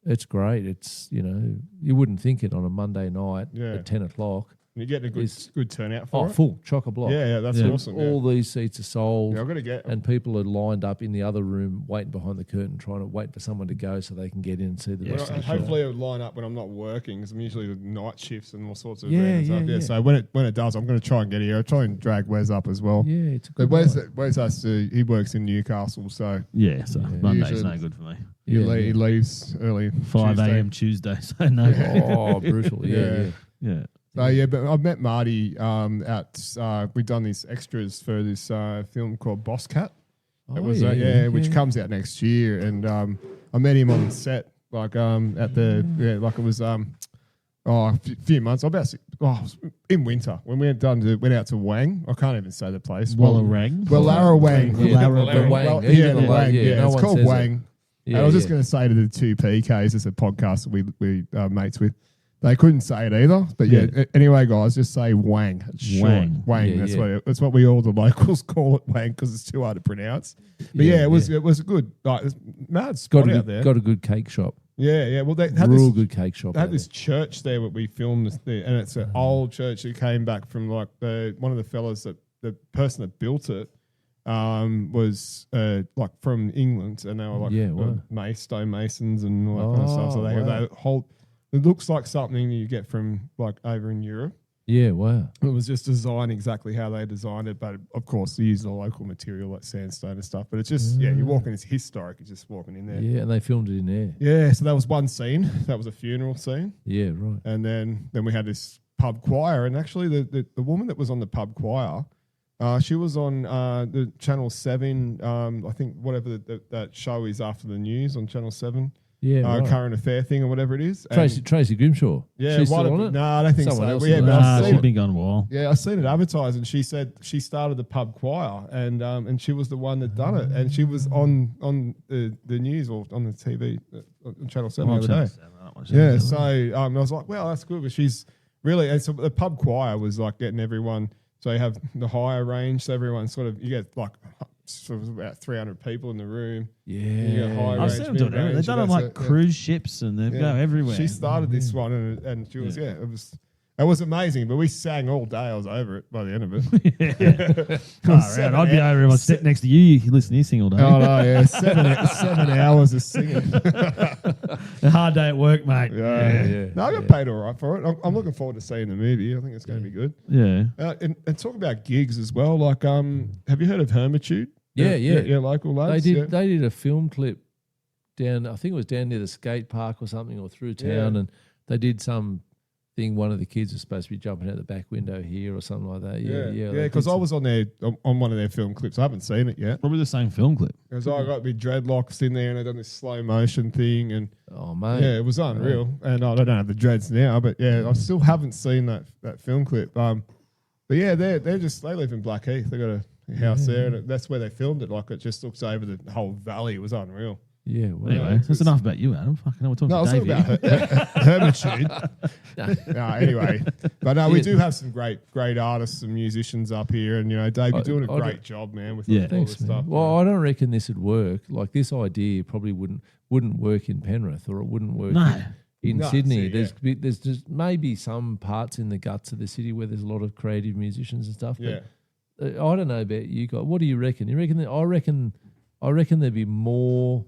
S4: it's great. It's, you know, you wouldn't think it on a Monday night at 10 o'clock.
S2: You get a good turnout for it.
S4: Full chock-a-block.
S2: Yeah, that's awesome.
S4: All these seats are sold.
S2: Yeah, I've got to get.
S4: And people are lined up in the other room, waiting behind the curtain, trying to wait for someone to go so they can get in and see the rest of the show.
S2: Hopefully, it'll line up when I'm not working, because I'm usually the night shifts and all sorts of stuff. So when it does, I'm going to try and get here. I'll try and drag Wes up as well.
S4: Yeah, it's a good
S2: Wes has to. He works in Newcastle, so
S1: Monday's no good for me.
S2: He leaves early
S1: 5 a.m. Tuesday, so no.
S4: Oh, brutal! Yeah.
S2: So but I've met Marty we've done these extras for this film called Boss Cat. Which comes out next year, and I met him on set like at the like it was a few months, in winter when we went out to Wang. I can't even say the place.
S1: Wallarang.
S2: Wallarang.
S4: Wang.
S2: Yeah,
S4: Wang.
S2: Yeah,
S4: No
S2: it's
S4: one
S2: called
S4: says
S2: Wang.
S4: it.
S2: And I was just going to say to the two PKs, it's a podcast that we mates with. They couldn't say it either, but anyway, guys, just say Wang. It's short. Wang.
S4: Yeah,
S2: That's what we all the locals call it, Wang, because it's too hard to pronounce. But it was a good, like, mad spot out there.
S4: Got a good cake shop.
S2: Yeah. Well, they had
S4: Real good cake shop.
S2: They had this church there that we filmed this there, and it's an old church that came back from like one of the fellas that the person that built it was like from England, and they were like stonemasons and all that kind of stuff. So they hold. It looks like something you get from like over in Europe.
S4: Yeah, wow.
S2: It was just designed exactly how they designed it, but of course they used a local material like sandstone and stuff. But it's just you walk in, it's historic. You're just walking in there.
S4: Yeah, and they filmed it in there.
S2: Yeah, so that was one scene. That was a funeral scene.
S4: Yeah, right.
S2: And then we had this pub choir, and actually the woman that was on the pub choir, she was on the Channel 7. I think whatever that show is after the news on Channel 7.
S4: Yeah, right.
S2: Current affair thing or whatever it is.
S4: Tracy Grimshaw.
S2: Yeah,
S4: she's still on it?
S2: No, I don't think
S4: Someone
S2: so.
S4: else
S2: Yeah,
S4: is
S2: but
S4: on it.
S2: I've seen
S1: She's
S2: it.
S1: been gone a while.
S2: Yeah, I seen it advertised, and she said she started the pub choir, and she was the one that done it, and she was on the news or on the TV on Channel 7 the other day. Yeah, so I was like, well, that's good, but she's really, and so the pub choir was like getting everyone. So you have the higher range, so everyone sort of, you get like sort of about 300 people in the room.
S4: Yeah.
S2: You get high
S1: I've
S2: range,
S1: seen them doing it.
S2: mid-range,
S1: They've done it
S2: and
S1: on
S2: that's
S1: like cruise ships and they go everywhere.
S2: She started this one and she was, it was amazing, but we sang all day. I was over it by the end of it.
S1: I'd be over if I sit next to you. You listen to you sing all day.
S2: Oh, no, yeah. 7 hours of singing.
S1: A hard day at work, mate.
S2: Yeah. No, I got paid all right for it. I'm looking forward to seeing the movie. I think it's going to be good.
S1: Yeah.
S2: And talk about gigs as well. Like, have you heard of Hermitude?
S4: Yeah.
S2: Local lads.
S4: They did a film clip down, I think it was down near the skate park or something, or through town, and they did some thing. One of the kids was supposed to be jumping out the back window here or something like that. Yeah.
S2: Because I was on one of their film clips. I haven't seen it yet.
S1: Probably the same film clip.
S2: Because I got my dreadlocks in there and I done this slow motion thing, and it was unreal. And I don't have the dreads now, but I still haven't seen that film clip. But yeah, they live in Blackheath. They got a house there, and that's where they filmed it. Like, it just looks over the whole valley. It was unreal.
S4: Yeah, well,
S1: anyway, that's enough about you, Adam. Fucking hell, we're talking about
S2: Hermitude. Anyway, but we do have some great artists and musicians up here, and Dave, you're doing a great job, man, with all this stuff.
S4: Well, I don't reckon this would work. Like, this idea probably wouldn't work in Penrith, or it wouldn't work in Sydney. There's just maybe some parts in the guts of the city where there's a lot of creative musicians and stuff. But I don't know about you guys. What do you reckon? I reckon there'd be more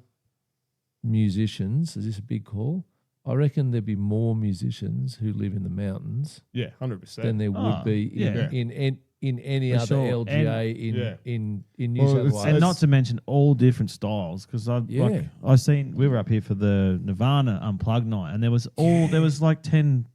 S4: musicians. Is this a big call? I reckon there'd be more musicians who live in the mountains.
S2: Yeah, 100%.
S4: Than there would be in any other LGA in New South Wales.
S1: And not to mention all different styles, because I've seen, we were up here for the Nirvana Unplugged night, and there was like 10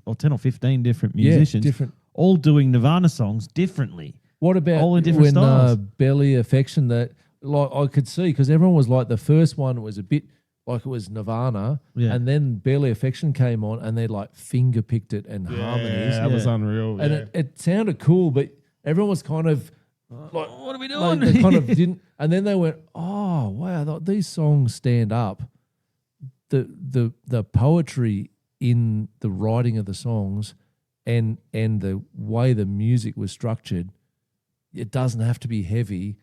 S1: or 15 different musicians, all doing Nirvana songs differently.
S4: What about
S1: all in different styles?
S4: Belly Affection, that like I could see, because everyone was like, the first one was a bit like it was Nirvana, and then Belly Affection came on, and they like finger picked it and harmonies.
S2: That was unreal.
S4: And it sounded cool, but everyone was kind of like,
S1: what are we doing?
S4: Like, they kind of didn't. And then they went, oh wow, these songs stand up. The poetry in the writing of the songs, and the way the music was structured, it doesn't have to be heavy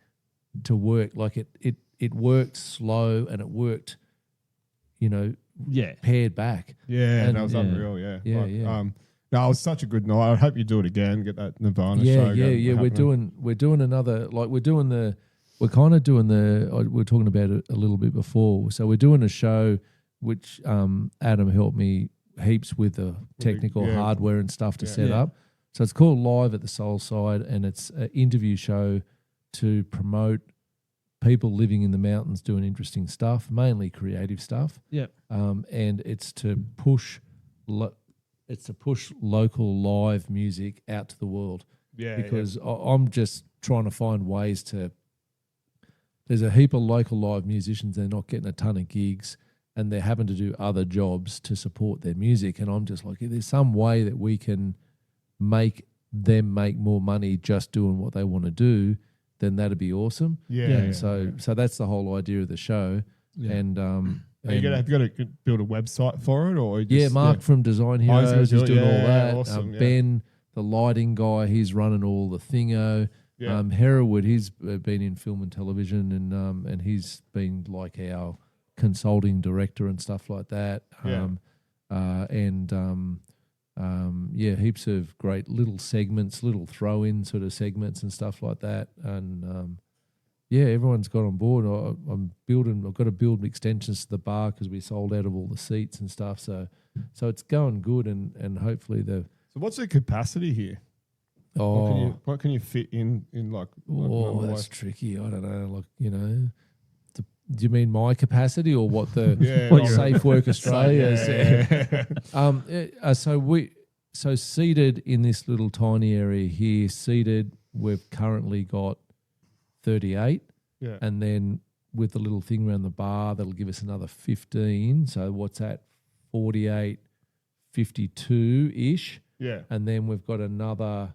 S4: to work. Like it worked slow, and it worked, paired back.
S2: Yeah, and that was unreal. No, it was such a good night. I hope you do it again. Get that Nirvana show.
S4: Yeah. We're doing another. Like, we're kind of doing the. We're talking about it a little bit before. So we're doing a show which Adam helped me heaps with the technical hardware and stuff to set up. So it's called Live at the SoulSide, and it's an interview show to promote people living in the mountains doing interesting stuff, mainly creative stuff.
S1: Yeah.
S4: And it's to push local live music out to the world.
S2: Yeah.
S4: Because I'm just trying to find ways to. There's a heap of local live musicians. They're not getting a ton of gigs, and they're having to do other jobs to support their music. And I'm just like, if there's some way that we can make them make more money just doing what they want to do, then that'd be awesome. So that's the whole idea of the show. Yeah. And
S2: are you got to build a website for it, or
S4: Mark from Design Heroes is doing all that.
S2: Awesome,
S4: Ben, the lighting guy, he's running all the thingo.
S2: Yeah.
S4: Hereward, he's been in film and television, and he's been like our consulting director and stuff like that. Heaps of great little segments, little throw-in sort of segments and stuff like that. And everyone's got on board. I've got to build extensions to the bar because we sold out of all the seats and stuff. So it's going good, and hopefully the.
S2: So what's the capacity here? What can you fit in like?
S4: That's tricky. I don't know. Like, you know, do you mean my capacity or what the Safe Work Australia? So seated in this little tiny area here, we've currently got 38, and then with the little thing around the bar, that'll give us another 15. So what's that? 48, 52-ish.
S2: Yeah,
S4: and then we've got another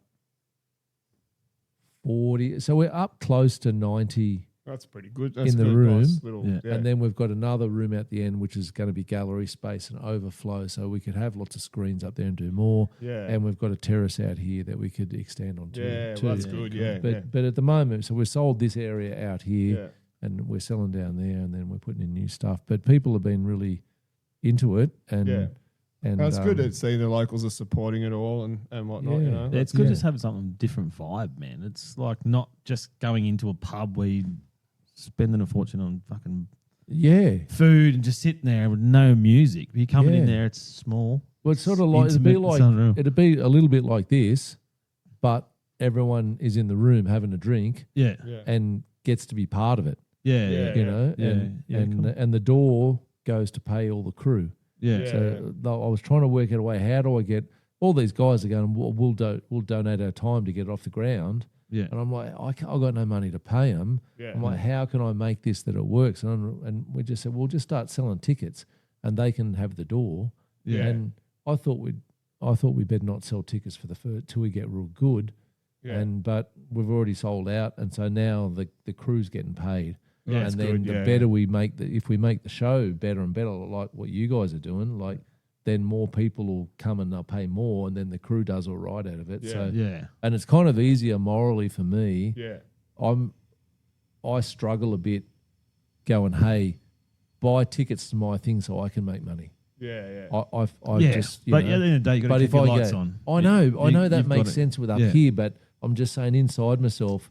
S4: 40. So we're up close to 90.
S2: That's pretty good. That's
S4: in the room.
S2: Nice little,
S4: And then we've got another room at the end, which is going to be gallery space and overflow. So we could have lots of screens up there and do more.
S2: Yeah.
S4: And we've got a terrace out here that we could extend onto.
S2: Yeah, well, that's good. Yeah.
S4: But at the moment, so we've sold this area out here and we're selling down there, and then we're putting in new stuff. But people have been really into it. And
S2: that's good to see the locals are supporting it all and whatnot. You know,
S1: it's good just having something different vibe, man. It's like not just going into a pub where you spending a fortune on fucking food and just sitting there with no music. But you're coming in there, it's small.
S4: Well, it's sort of like it'd be a little bit like this, but everyone is in the room having a drink, and gets to be part of it. And the door goes to pay all the crew. So I was trying to work out a way. How do I get all these guys are going? We'll donate our time to get it off the ground. Yeah. And I'm like, I've got no money to pay them. Yeah. I'm like, how can I make this that it works? And we just said, we'll just start selling tickets, and they can have the door. Yeah. And I thought we better not sell tickets for the first till we get real good. Yeah. But we've already sold out, and so now the crew's getting paid. Yeah, and then the better we make if we make the show better and better, like what you guys are doing, like then more people will come and they'll pay more, and then the crew does all right out of it. And it's kind of easier morally for me. Yeah, I struggle a bit going, hey, buy tickets to my thing so I can make money. Yeah. I just,
S1: but at the end of the day, you got to keep your lights on.
S4: I know that makes sense with up here, but I'm just saying inside myself,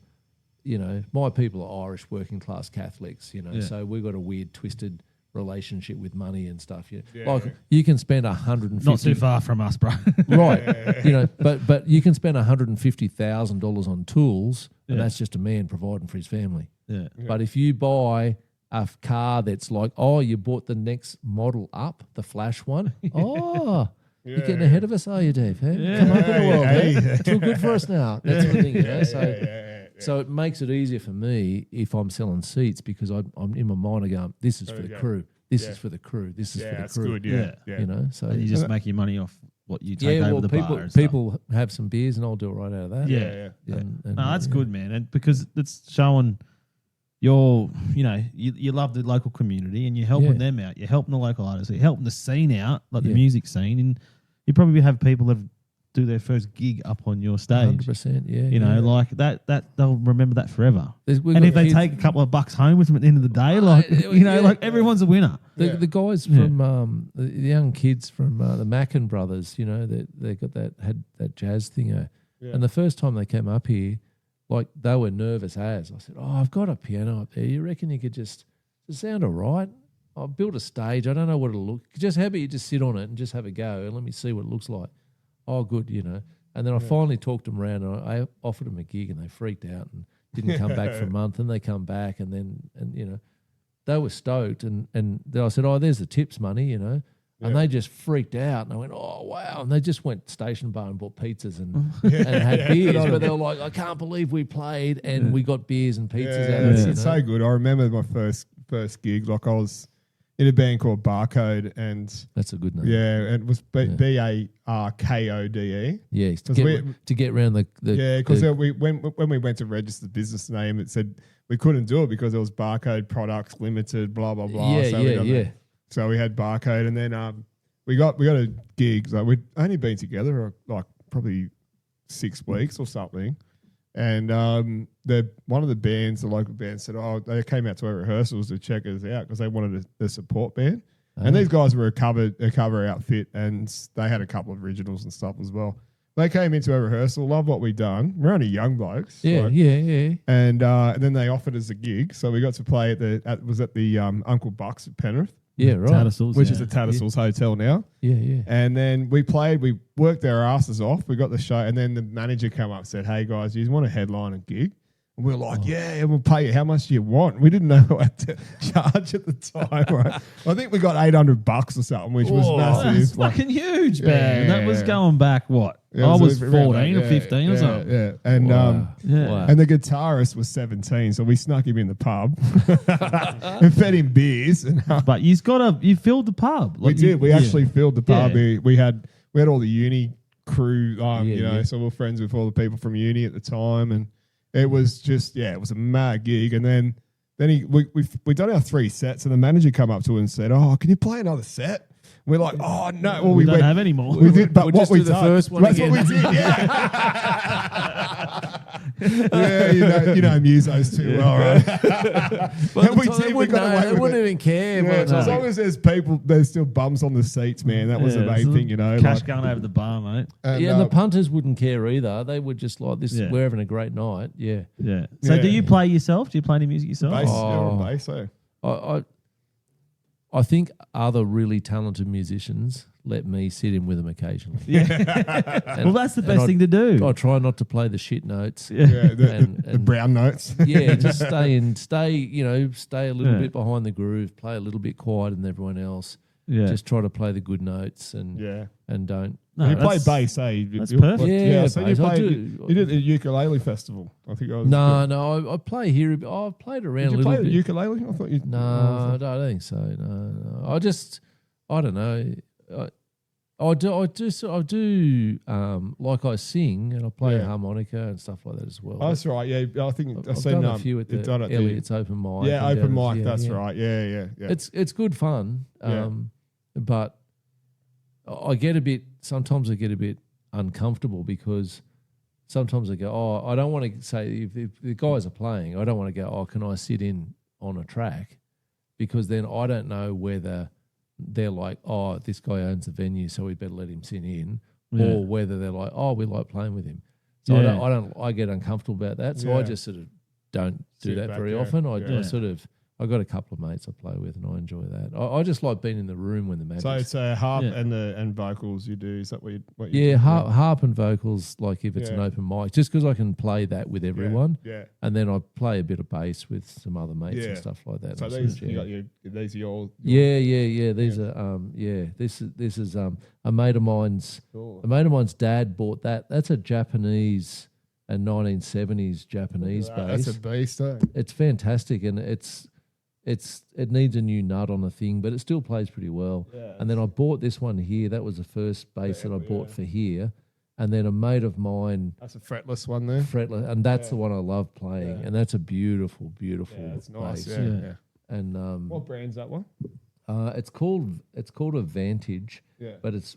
S4: you know, my people are Irish working class Catholics, you know, so we've got a weird, twisted relationship with money and stuff. You can spend $150.
S1: Not too far from us, bro.
S4: Right. You know, but you can spend $150,000 on tools, and that's just a man providing for his family. Yeah. But if you buy a car that's like, you bought the next model up, the Flash one. You're getting ahead of us, are you, Dave? Hey? Yeah. Come up in the world, It's too good for us now. That's the thing, you know. So it makes it easier for me if I'm selling seats, because I'm in my mind, I go, this is for the crew. This is for the crew. This is for the crew.
S2: That's good, yeah.
S4: You know, so
S1: and you just make your money off what you take over the bar. And
S4: people have some beers, and I'll do it right out of that.
S1: Yeah. And no, that's good, man. And because it's showing you love the local community, and you're helping them out. You're helping the local artists. You're helping the scene out, like the music scene. And you probably have people that do their first gig up on your stage.
S4: 100%, yeah.
S1: You know, like that they'll remember that forever. And if they take a couple of bucks home with them at the end of the day, like everyone's a winner.
S4: The guys from the young kids from the Mackin brothers, you know, they had that jazz thing. And the first time they came up here, like they were nervous as. I said, I've got a piano up there. You reckon you could just sound all right? I'll build a stage. I don't know what it'll look. Just how about you just sit on it and just have a go and let me see what it looks like. Oh, good, you know. And then I finally talked them around, and I offered them a gig, and they freaked out and didn't come back for a month. And they come back, and you know, they were stoked. And then I said, there's the tips money, you know. Yeah. And they just freaked out, and I went, oh, wow. And they just went station bar and bought pizzas and had beers. But they were like, I can't believe we played and we got beers and pizzas out of it.
S2: It's so good. I remember my first gig, like I was in a band called Barcode, and
S4: That's a good name.
S2: yeah, it was BARKODE.
S4: Yeah, to get around the
S2: because when we went to register the business name, it said we couldn't do it because it was Barcode Products Limited, blah blah blah. So we had Barcode, and then we got a gig. Like we'd only been together like probably 6 weeks or something. And one of the bands, the local band, said, they came out to our rehearsals to check us out because they wanted a support band. And these guys were a cover outfit, and they had a couple of originals and stuff as well. They came into our rehearsal, loved what we'd done. We're only young blokes.
S4: Yeah.
S2: And then they offered us a gig. So we got to play at the Uncle Buck's at Penrith.
S4: Yeah, right.
S1: Tattersalls,
S2: which is a Tattersalls hotel now.
S4: Yeah.
S2: And then we worked our asses off. We got the show, and then the manager came up and said, "Hey guys, you want to headline a gig?" And we were like, "Yeah, we'll pay you. How much do you want?" We didn't know what to charge at the time, right? I think we got $800 or something, which was massive.
S1: It's fucking huge, man. That was going back what?
S2: Yeah,
S1: I was 14 or 15 or something.
S2: Yeah, and and the guitarist was 17, so we snuck him in the pub and fed him beers.
S1: But you filled the pub.
S2: We did. We actually filled the pub. Yeah. We had all the uni crew, so we were friends with all the people from uni at the time, and it was just it was a mad gig. And then we done our 3 sets, and the manager come up to us and said, "Oh, can you play another set?" We're like, "Oh no, well,
S1: we don't have any more."
S2: We did, but what we did,
S4: the first one
S2: that's
S4: again.
S2: what we did. Yeah, you know musos too well, right?
S4: But they wouldn't even care.
S2: Yeah, as long as there's still bums on the seats, man. That was the main thing,
S1: Cash going over the bar, mate.
S4: And the punters wouldn't care either. They would just like this. We're having a great night. Yeah.
S1: So do you play yourself? Do you play any music yourself?
S2: Bass,
S4: I think other really talented musicians let me sit in with them occasionally.
S1: Well, that's the best thing to do.
S4: I try not to play the shit notes.
S2: The brown notes.
S4: Just stay a little bit behind the groove, play a little bit quieter than everyone else. Yeah. Just try to play the good notes and don't.
S2: No, you play bass, eh?
S1: That's perfect.
S2: So you did a ukulele festival. I think I was.
S4: No, I play here. I've played around a little bit. Did you play the
S2: ukulele? I thought you.
S4: No, I don't think so. No. I don't know. I do. Like I sing and I play a harmonica and stuff like that as well.
S2: Oh, that's right. Yeah, I think I've
S4: seen a few at the Elliot's open mic.
S2: Yeah, open mic. That's right. Yeah.
S4: It's good fun. But sometimes I get a bit uncomfortable because sometimes I go, I don't want to say if the guys are playing, I don't want to go, can I sit in on a track? Because then I don't know whether they're like, this guy owns the venue, so we better let him sit in, or whether they're like, we like playing with him. So I get uncomfortable about that. So I just sort of don't do that very often. I got a couple of mates I play with, and I enjoy that. I just like being in the room when the magic.
S2: So it's a harp and vocals you do. Is that what you do?
S4: Harp and vocals. Like if it's an open mic, just because I can play that with everyone.
S2: Yeah.
S4: And then I play a bit of bass with some other mates and stuff like that.
S2: So these are your
S4: Yeah. These are This is a mate of mine's. Cool. A mate of mine's dad bought that. That's a Japanese. A 1970s Japanese bass.
S2: That's a beast, eh?
S4: It's fantastic, and it needs a new nut on the thing, but it still plays pretty well. Yeah, and then I bought this one here. That was the first bass that I bought for here. And then a mate of mine.
S2: That's a fretless one there.
S4: Fretless, and that's the one I love playing. Yeah. And that's a beautiful, beautiful
S2: it's nice.
S4: bass.
S2: Yeah.
S4: And
S2: what brand's that one?
S4: It's called a Vantage.
S2: Yeah.
S4: But it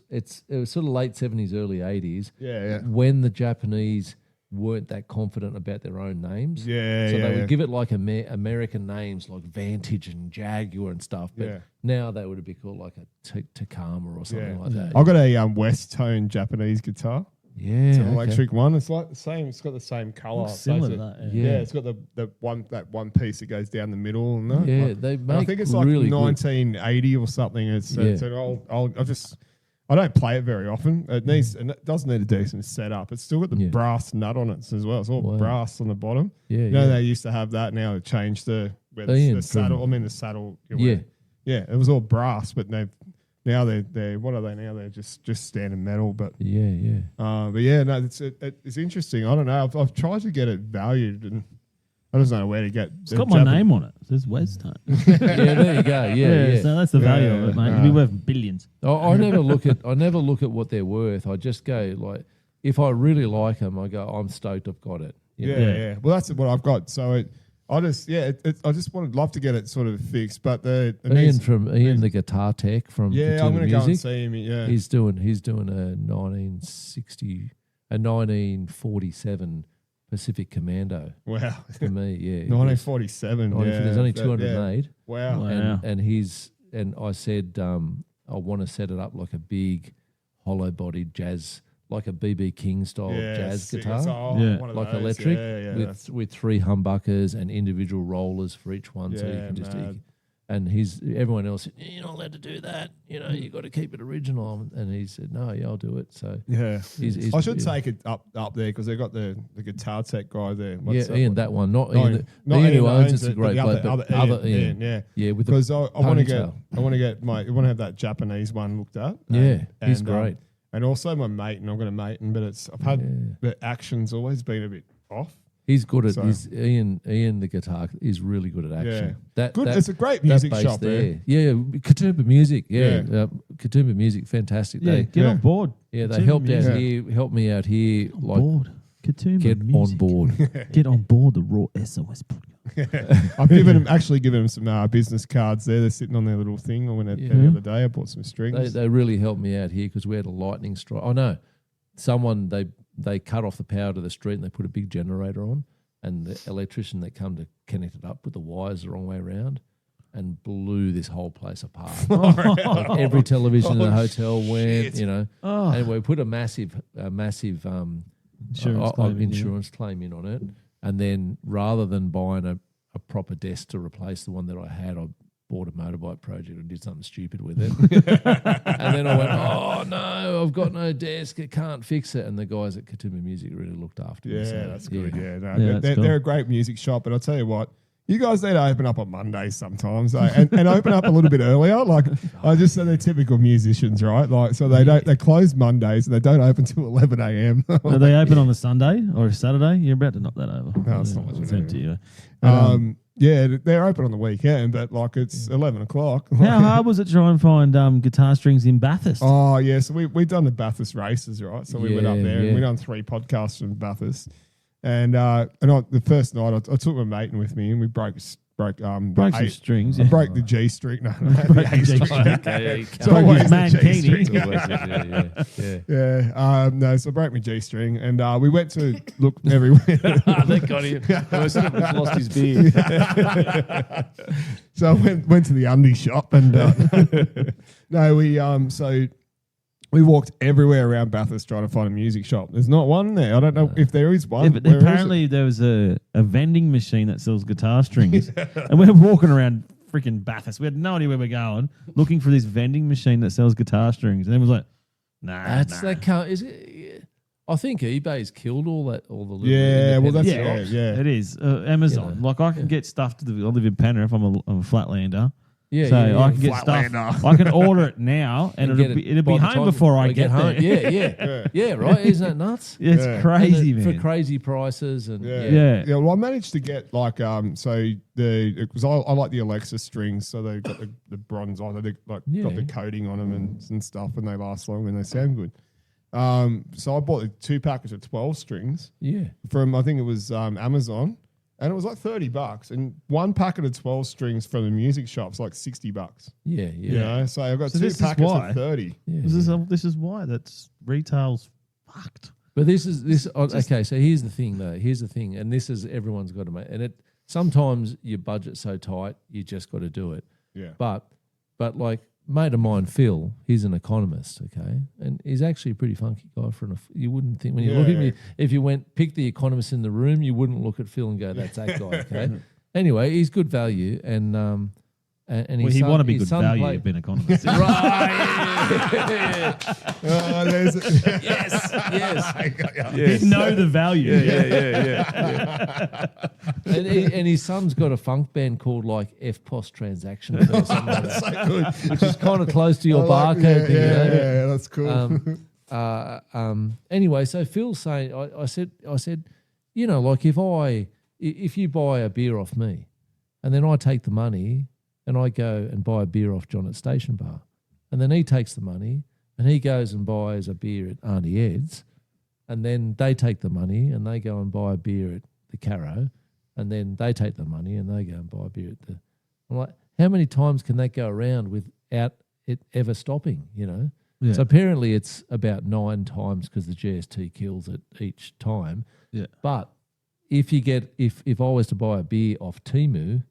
S4: was sort of late 70s, early 80s.
S2: Yeah.
S4: When the Japanese weren't that confident about their own names. So they would give it like American names like Vantage and Jaguar and stuff. But now they would be called like a Takama or something like that.
S2: I've got a West Tone Japanese guitar.
S4: Yeah.
S2: It's an electric one. It's like the same. It's got the same colour.
S1: Similar to that.
S2: Yeah. It's got that one piece that goes down the middle. And that.
S4: Yeah, they make
S2: I think it's like
S4: really
S2: 1980 good. Or something. It's an old. I don't play it very often. It does need a decent setup. It's still got the brass nut on it as well. It's all brass on the bottom.
S4: Yeah,
S2: they used to have that. Now they've changed the saddle. The saddle. It was all brass, but they're what are they now? They're just standard metal. But it's interesting. I don't know. I've tried to get it valued, and I just don't know where to get.
S1: It's got my name on it. It says Wes Tone.
S4: Yeah, there you go. Yeah.
S1: So that's the value of it, mate. It'll be worth billions.
S4: I never look at what they're worth. I just go like, if I really like them, I go, I'm stoked I've got it.
S2: Yeah. Well, that's what I've got. So I just love to get it sort of fixed. But
S4: Ian the guitar tech from
S2: I'm going to go and see him.
S4: Yeah, he's doing a 1947 Pacific Commando.
S2: Wow,
S4: for me,
S2: 1947.
S4: There's only 200 made.
S2: Wow.
S4: And I said I want to set it up like a big hollow bodied jazz, like a BB King style jazz guitar, like those. Electric, with 3 humbuckers and individual rollers for each one, so you can just. And everyone else said, you're not allowed to do that. You got to keep it original. And he said, no, I'll do it. So
S2: I should take it up there because they've got the guitar tech guy there.
S4: Ian, that one, not Ian who owns it's a great bloke, but other Ian.
S2: Yeah, because I want to have that Japanese one looked at.
S4: He's great.
S2: And also my mate, and I've got a mate, but I've had the action's always been a bit off.
S4: He's good at Ian the guitar is really good at action.
S2: It's a great music shop there.
S4: Yeah, Katoomba Music. Katoomba Music, fantastic.
S1: Get on board.
S4: Yeah, they helped me out here.
S1: Board. Katoomba
S4: get
S1: Music.
S4: On board.
S1: Get on board the Raw SOS podcast.
S2: I've given them some business cards there. They're sitting on their little thing. I went out there the other day. I bought some strings.
S4: They really helped me out here because we had a lightning strike. Oh no, someone they cut off the power to the street and they put a big generator on, and the electrician that come to connect it up with the wires the wrong way around and blew this whole place apart. Like every television in the hotel went, and we put a massive insurance claim in on it. And then rather than buying a proper desk to replace the one that I had, I bought a motorbike project and did something stupid with it. And then I went, oh no, I've got no desk, I can't fix it. And the guys at Katoomba Music really looked after me.
S2: Yeah, that's good. They're a great music shop. But I'll tell you what, you guys need to open up on Mondays sometimes, and open up a little bit earlier. Like I just said, they're typical musicians, right? Like so they close Mondays and they don't open till 11 a.m.
S1: Are they open on a Sunday or a Saturday? You're about to knock that over.
S2: No, it's not much.
S1: It's empty.
S2: They're open on the weekend, but like it's 11 o'clock.
S1: How hard was it to try and find guitar strings in Bathurst?
S2: Oh yeah, so we've done the Bathurst races, right? So we went up there and we done 3 podcasts from Bathurst. And the first night I took my mate in with me and we broke some strings.
S1: I
S2: broke the G string. No, the A string.
S1: Okay. So always mankini.
S2: So I broke my G string and we went to look everywhere.
S4: They got him. Lost his beard.
S2: So I went to the undie shop and we walked everywhere around Bathurst trying to find a music shop. There's not one there. I don't know if there is one.
S1: Yeah, but apparently there was a vending machine that sells guitar strings. And we're walking around freaking Bathurst. We had no idea where we're going, looking for this vending machine that sells guitar strings. And it was like,
S4: that can't, is it? I think eBay's killed all the little.
S2: Yeah, well, that's
S1: it is. Amazon. Like I can get stuff I live in Penrith. I'm a Flatlander. I can get stuff. I can order it now, and it'll be home before I get home.
S4: Yeah, right. Isn't that nuts?
S1: It's crazy, man.
S4: For crazy prices and
S2: Well, I managed to get like because I like the Alexa strings, so they got the bronze on. They got the coating on them and stuff, and they last long and they sound good. So I bought 2 packets of 12 strings. From I think it was Amazon. And it was like $30, and 1 packet of 12 strings from the music shop's like $60.
S4: Yeah.
S2: So I've got 2 packets of 30.
S1: This is why that's retail's fucked.
S4: But this. Okay, so here's the thing, though. Here's the thing, and this is everyone's got to make. And sometimes your budget's so tight, you just got to do it.
S2: Yeah.
S4: But like mate of mine, Phil, he's an economist, okay, and he's actually a pretty funky guy. You wouldn't think when you look at me, if you pick the economist in the room, you wouldn't look at Phil and go, "That's that guy." Okay. Anyway, he's good value, and
S1: he want to be good value. You've been economist,
S4: right?
S1: Yes. You know the value.
S4: Yeah. And his son's got a funk band called like FPOS Transaction, or something like that.
S2: So good.
S4: Which is kind of close to your barcode thing.
S2: Yeah, that's cool.
S4: Anyway, so Phil's saying, I said, like if I if you buy a beer off me, and then I take the money and I go and buy a beer off John at Station Bar, and then he takes the money and he goes and buys a beer at Auntie Ed's, and then they take the money and they go and buy a beer at the Carrow, and then they take the money and they go and buy a beer at the. I'm like, how many times can that go around without it ever stopping? You know.
S1: Yeah.
S4: So apparently it's about 9 times because the GST kills it each time.
S1: Yeah.
S4: But if you get if I was to buy a beer off Temu,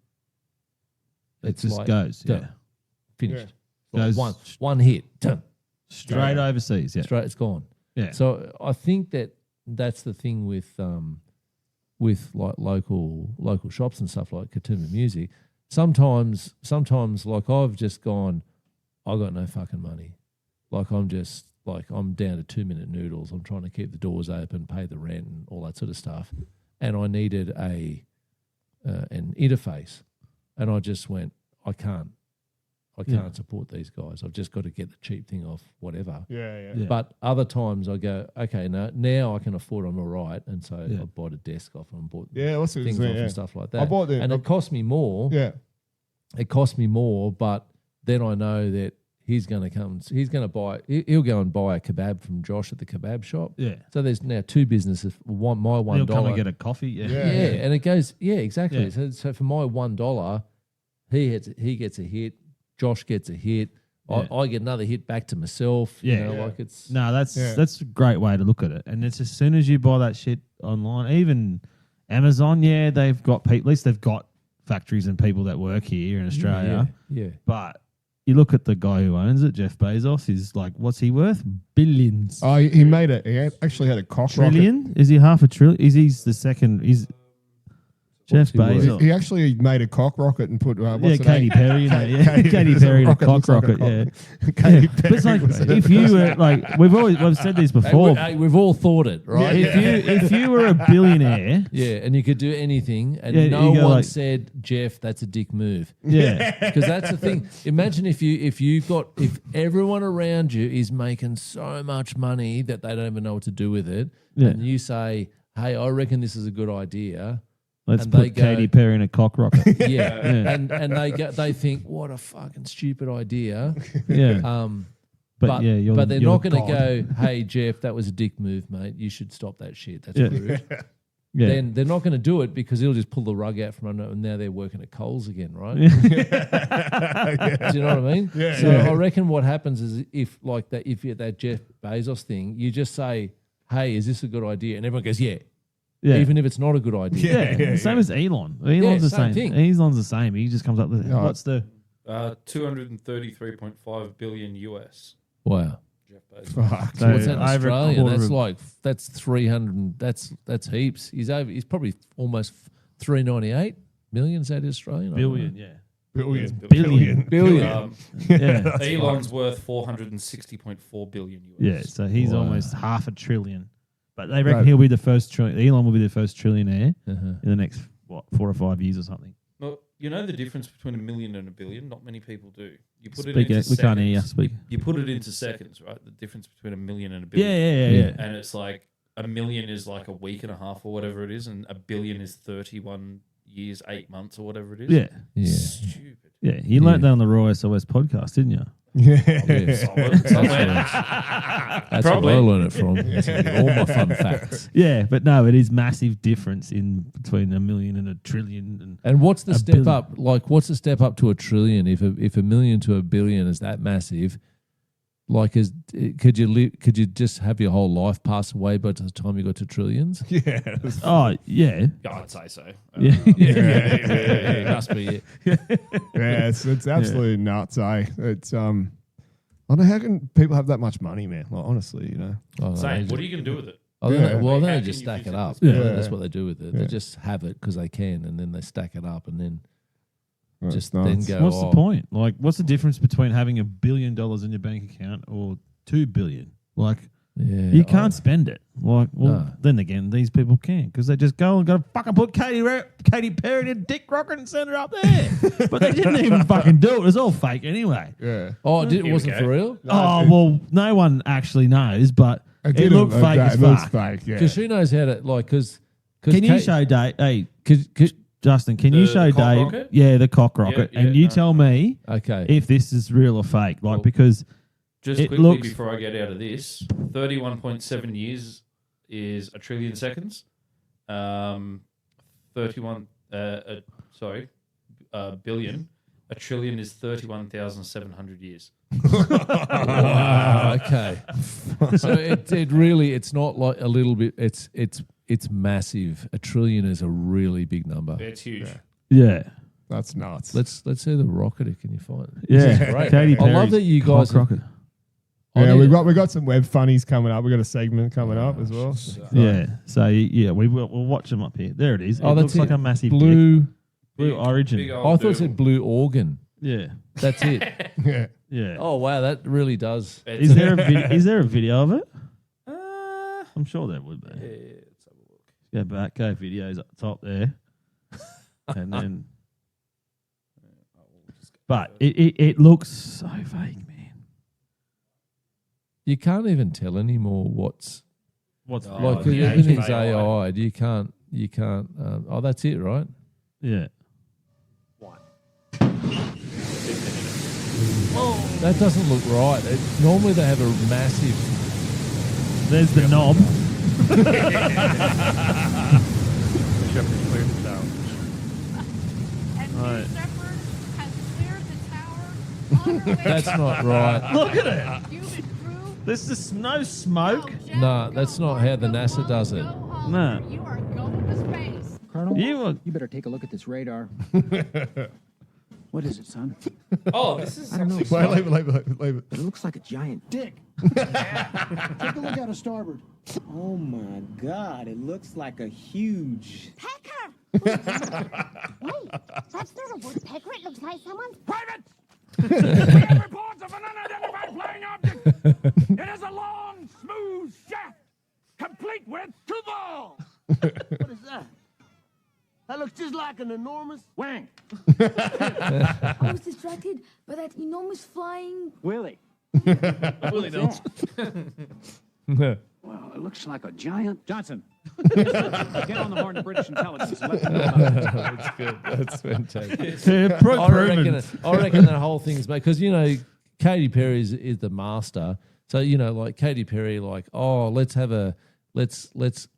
S1: It just goes.
S4: done,
S1: Yeah.
S4: finished.
S1: Yeah.
S4: Like
S1: Goes
S4: one hit, done.
S1: straight overseas. Yeah.
S4: Straight, it's gone.
S1: Yeah.
S4: So I think that's the thing with like local shops and stuff like Katoomba Music. Sometimes like I've just gone, I got no fucking money. Like I'm down to 2-minute noodles. I'm trying to keep the doors open, pay the rent, and all that sort of stuff. And I needed an interface, and I just went, I can't support these guys. I've just got to get the cheap thing off whatever.
S2: Yeah.
S4: But other times I go, okay, now I can afford. I'm all right, and so I bought a desk off and bought things off and stuff like that.
S2: I bought
S4: and it cost me more.
S2: Yeah.
S4: It cost me more, but then I know that he's going to come. He'll go and buy a kebab from Josh at the kebab shop.
S1: Yeah.
S4: So there's now 2 businesses. My $1.
S1: He'll come and get a coffee. Yeah.
S4: And it goes. Yeah, exactly.
S1: Yeah.
S4: So for my $1, he gets a hit. Josh gets a hit.
S1: Yeah.
S4: I get another hit back to myself.
S1: Yeah.
S4: Like it's
S1: No, that's a great way to look at it. And it's as soon as you buy that shit online, even Amazon, they've got people. At least they've got factories and people that work here in Australia.
S4: Yeah.
S1: But you look at the guy who owns it, Jeff Bezos. He's like, what's he worth? Billions.
S2: Oh, he made it. He actually had a cock
S1: Trillion? Is he half a trillion? He's the second? He's Jeff
S4: he worth?
S1: Bezos.
S2: He actually made a cock rocket and put what's the
S1: Katy
S2: name?
S1: Perry in there. Yeah, Katy Perry in a cock rocket. Yeah.
S2: Katy
S1: But it's like
S2: Perry.
S1: if you were like we've said this before.
S4: Hey, we've all thought it, right?
S1: If you were a billionaire,
S4: Yeah, and you could do anything, and
S1: Yeah,
S4: no
S1: you go
S4: one
S1: like-
S4: said, "Jeff, that's a dick move."
S1: yeah,
S4: Because that's the thing. Imagine if everyone around you is making so much money that they don't even know what to do with it,
S1: Yeah.
S4: and you say, "Hey, I reckon this is a good idea."
S1: let's
S4: And they
S1: put
S4: go-
S1: Katy Perry in a cock rocket.
S4: Yeah,
S1: Yeah.
S4: and they think, "What a fucking stupid idea."
S1: Yeah, but you're
S4: they're
S1: you're
S4: not going to
S1: God.
S4: go, "Hey, Jeff, that was a dick move, mate. You should stop that shit. That's
S1: Yeah.
S4: rude."
S1: Yeah.
S4: Then they're not going to do it because he'll just pull the rug out from under, and now they're working at Coles again, right? Do you know what I mean?
S2: Yeah,
S4: So
S2: yeah.
S4: I reckon what happens is if you're that Jeff Bezos thing, you just say, "Hey, is this a good idea?" And everyone goes, "Yeah,"
S1: yeah.
S4: even if it's not a good idea.
S1: Yeah, same as Elon. Elon's the
S4: same
S1: same.
S4: thing.
S1: Elon's the same. He just comes up with
S2: Oh.
S1: what's the
S3: 233.5 billion US.
S4: Wow.
S3: Jeff Bezos.
S2: Fuck.
S1: So
S4: What's that in
S1: over a
S4: Australian?
S1: quarter
S4: That's
S1: of-
S4: like that's 300. That's heaps. He's probably almost 398 million. Is that Australian? I don't know.
S1: billion? Yeah,
S2: Billion.
S4: Billion.
S1: yeah,
S3: Elon's worth 460.4 billion US.
S1: yeah. So he's
S4: Wow.
S1: almost half a trillion. But they reckon
S2: Right.
S1: he'll be the first trillion. Elon will be the first trillionaire
S4: Uh-huh.
S1: in the next 4 or 5 years or something.
S3: Well, you know the difference between a million and a billion? Not many people do. You put
S1: Speak
S3: it into
S1: it. We can't hear you.
S3: seconds.
S1: Speak.
S3: You put it into seconds, right? The difference between a million and a
S1: Yeah,
S3: billion.
S1: yeah.
S3: And it's like a million is like a week and a half or whatever it is, and a billion is 31 years, 8 months or whatever it is.
S1: Yeah,
S4: Yeah.
S3: Stupid.
S1: yeah. You learnt that on the Raw SOS podcast, didn't you?
S2: Yeah.
S4: That's where I learned it from. That's all my fun facts.
S1: Yeah, but no, it is massive difference in between a million and a trillion.
S4: And what's the
S1: A
S4: step
S1: billion.
S4: up? Like, what's the step up to a trillion? If a million to a billion is that massive, like, could you just have your whole life pass away by the time you got to trillions?
S2: Yeah.
S1: Oh, yeah.
S3: Yeah, I'd say so.
S1: Yeah.
S4: It must be.
S2: Yeah, it's absolutely nuts, eh? It's I don't know, how can people have that much money, man? Like, honestly, you know.
S3: Same. What are you going to do with it?
S4: I think
S2: Yeah.
S4: they, well,
S3: How
S4: they
S3: can
S4: just
S3: you
S4: stack it
S3: physically
S4: up.
S3: spend
S4: Yeah.
S2: it?
S4: That's what they do with it.
S2: Yeah.
S4: They just have it because they can, and then they stack it up, and then
S2: That's
S4: just
S2: nuts.
S4: then go.
S1: What's
S4: oh,
S1: the point? Like, what's the difference between having $1 billion in your bank account or 2 billion? Like,
S4: Yeah,
S1: you can't spend it. Like, well,
S4: No.
S1: then again, these people can because they just go and go fucking put Katy Perry in a dick rocket and send her up there. But they didn't even fucking do it. It was all fake anyway.
S2: Yeah.
S4: Oh, it
S3: Here we
S4: wasn't
S3: go.
S4: for real.
S1: Oh, well, no one actually knows, but it
S2: didn't
S1: looked
S2: look
S1: fake
S2: that.
S1: as
S2: It looks
S1: fuck.
S2: fake, yeah.
S4: Because she knows how to, like, because
S1: Can you show Dave? Hey,
S4: Could,
S1: Justin, can you show
S3: cock
S1: Dave?
S3: rocket?
S1: Yeah, the cock rocket,
S3: Yeah,
S1: and you tell me
S4: okay.
S1: if this is real or fake. Like, because
S3: Just
S1: it
S3: quickly
S1: looks
S3: before I get out of this, 31.7 years is a trillion seconds. 31, billion. A trillion is 31,700 years.
S4: Wow, okay. So it really, it's not like a little bit. It's massive. A trillion is a really big number.
S3: It's huge.
S1: yeah.
S2: That's nuts.
S4: Let's see the rocket. Can you find it?
S1: Yeah,
S4: Great.
S1: Katy
S4: I love
S1: Perry's
S4: that you
S1: cock
S4: guys.
S1: rocket.
S2: Yeah, we got some web funnies coming up. We got a segment coming up as well.
S1: Yeah, so yeah, we'll watch them up here. There it is.
S4: Oh,
S1: It
S4: that's
S1: looks like a massive
S4: blue.
S1: dick. Blue Origin.
S3: big
S4: I
S3: old
S4: thought it said blue organ.
S1: Yeah,
S4: That's it.
S2: Yeah.
S1: yeah.
S4: Oh wow, that really does.
S1: Is there a video of it? I'm sure there would be.
S3: let's have a look.
S1: Go back, go videos up top there, and then. But it looks so fake, man.
S4: You can't even tell anymore what's
S1: What's
S3: Oh,
S4: like
S3: the age of
S4: everything's
S3: AI.
S4: AI. You can't. Oh, that's it, right?
S1: yeah.
S4: That doesn't look right. Normally they have a massive.
S1: There's the knob.
S5: And
S1: Right.
S5: Shepherd has cleared the tower on her way
S4: That's not right.
S1: Look at it.
S5: human crew.
S1: There's just no smoke.
S5: Jeff,
S4: Nah,
S5: go
S4: that's not
S5: home,
S4: how the
S5: go
S4: NASA
S5: home,
S4: does it.
S5: go home.
S1: Nah.
S5: You are going to space.
S6: Colonel,
S1: You
S6: you better take a look at this radar. What is it, son?
S3: Oh, this is
S6: I don't know.
S2: Wait, leave it.
S6: But it looks like a giant dick. Take a look out of starboard.
S7: Oh my God, it looks like a huge.
S8: Pecker! Wait, that's not a woodpecker. It looks like someone's...
S9: Private! We have reports of an unidentified flying object. It is a long, smooth shaft, complete with two balls.
S7: What is that? That looks just like an enormous
S9: Wang.
S8: I was distracted by that enormous flying...
S7: Willie.
S1: Willie Nelson.
S6: Well, it looks like a giant.
S9: Johnson. Get on the horn to British intelligence. And let them know about it.
S4: That's good. That's fantastic.
S1: Yeah,
S4: I reckon that whole thing's made because Katy Perry is the master. So like Katy Perry, like let's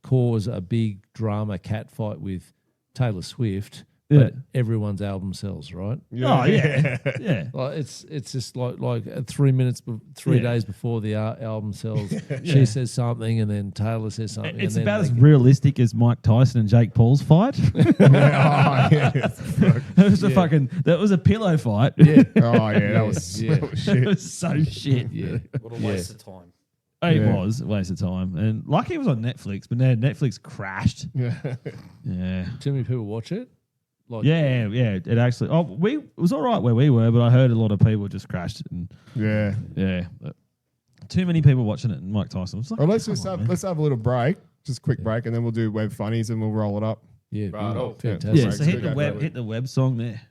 S4: cause a big drama cat fight with Taylor Swift, but everyone's album sells, right?
S1: Oh yeah, yeah.
S4: Like it's just like 3 minutes, 3 days before the album sells, she says something and then Taylor says something.
S1: It's
S4: and then
S1: about as realistic as Mike Tyson and Jake Paul's fight. That was a pillow fight.
S4: Yeah.
S2: Oh yeah, that was
S4: Yeah.
S2: shit.
S1: It was so shit.
S4: Yeah.
S3: What a waste of time.
S1: It was a waste of time. And lucky it was on Netflix, but now Netflix crashed.
S2: Yeah.
S1: Yeah.
S4: Too many people watch it. Like,
S1: Yeah. It actually. It was all right where we were, but I heard a lot of people just crashed it. And
S2: Yeah.
S1: but too many people watching it. And Mike Tyson was like,
S2: Well, let's have a little break, just a quick break, and then we'll do web funnies and we'll roll it up.
S4: Yeah,
S3: Right,
S4: fantastic.
S1: yeah. So hit the web song there.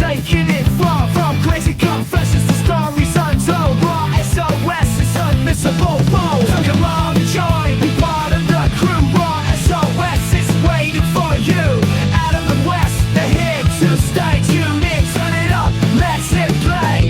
S9: From crazy confessions to stories untold, raw SOS is unmissable.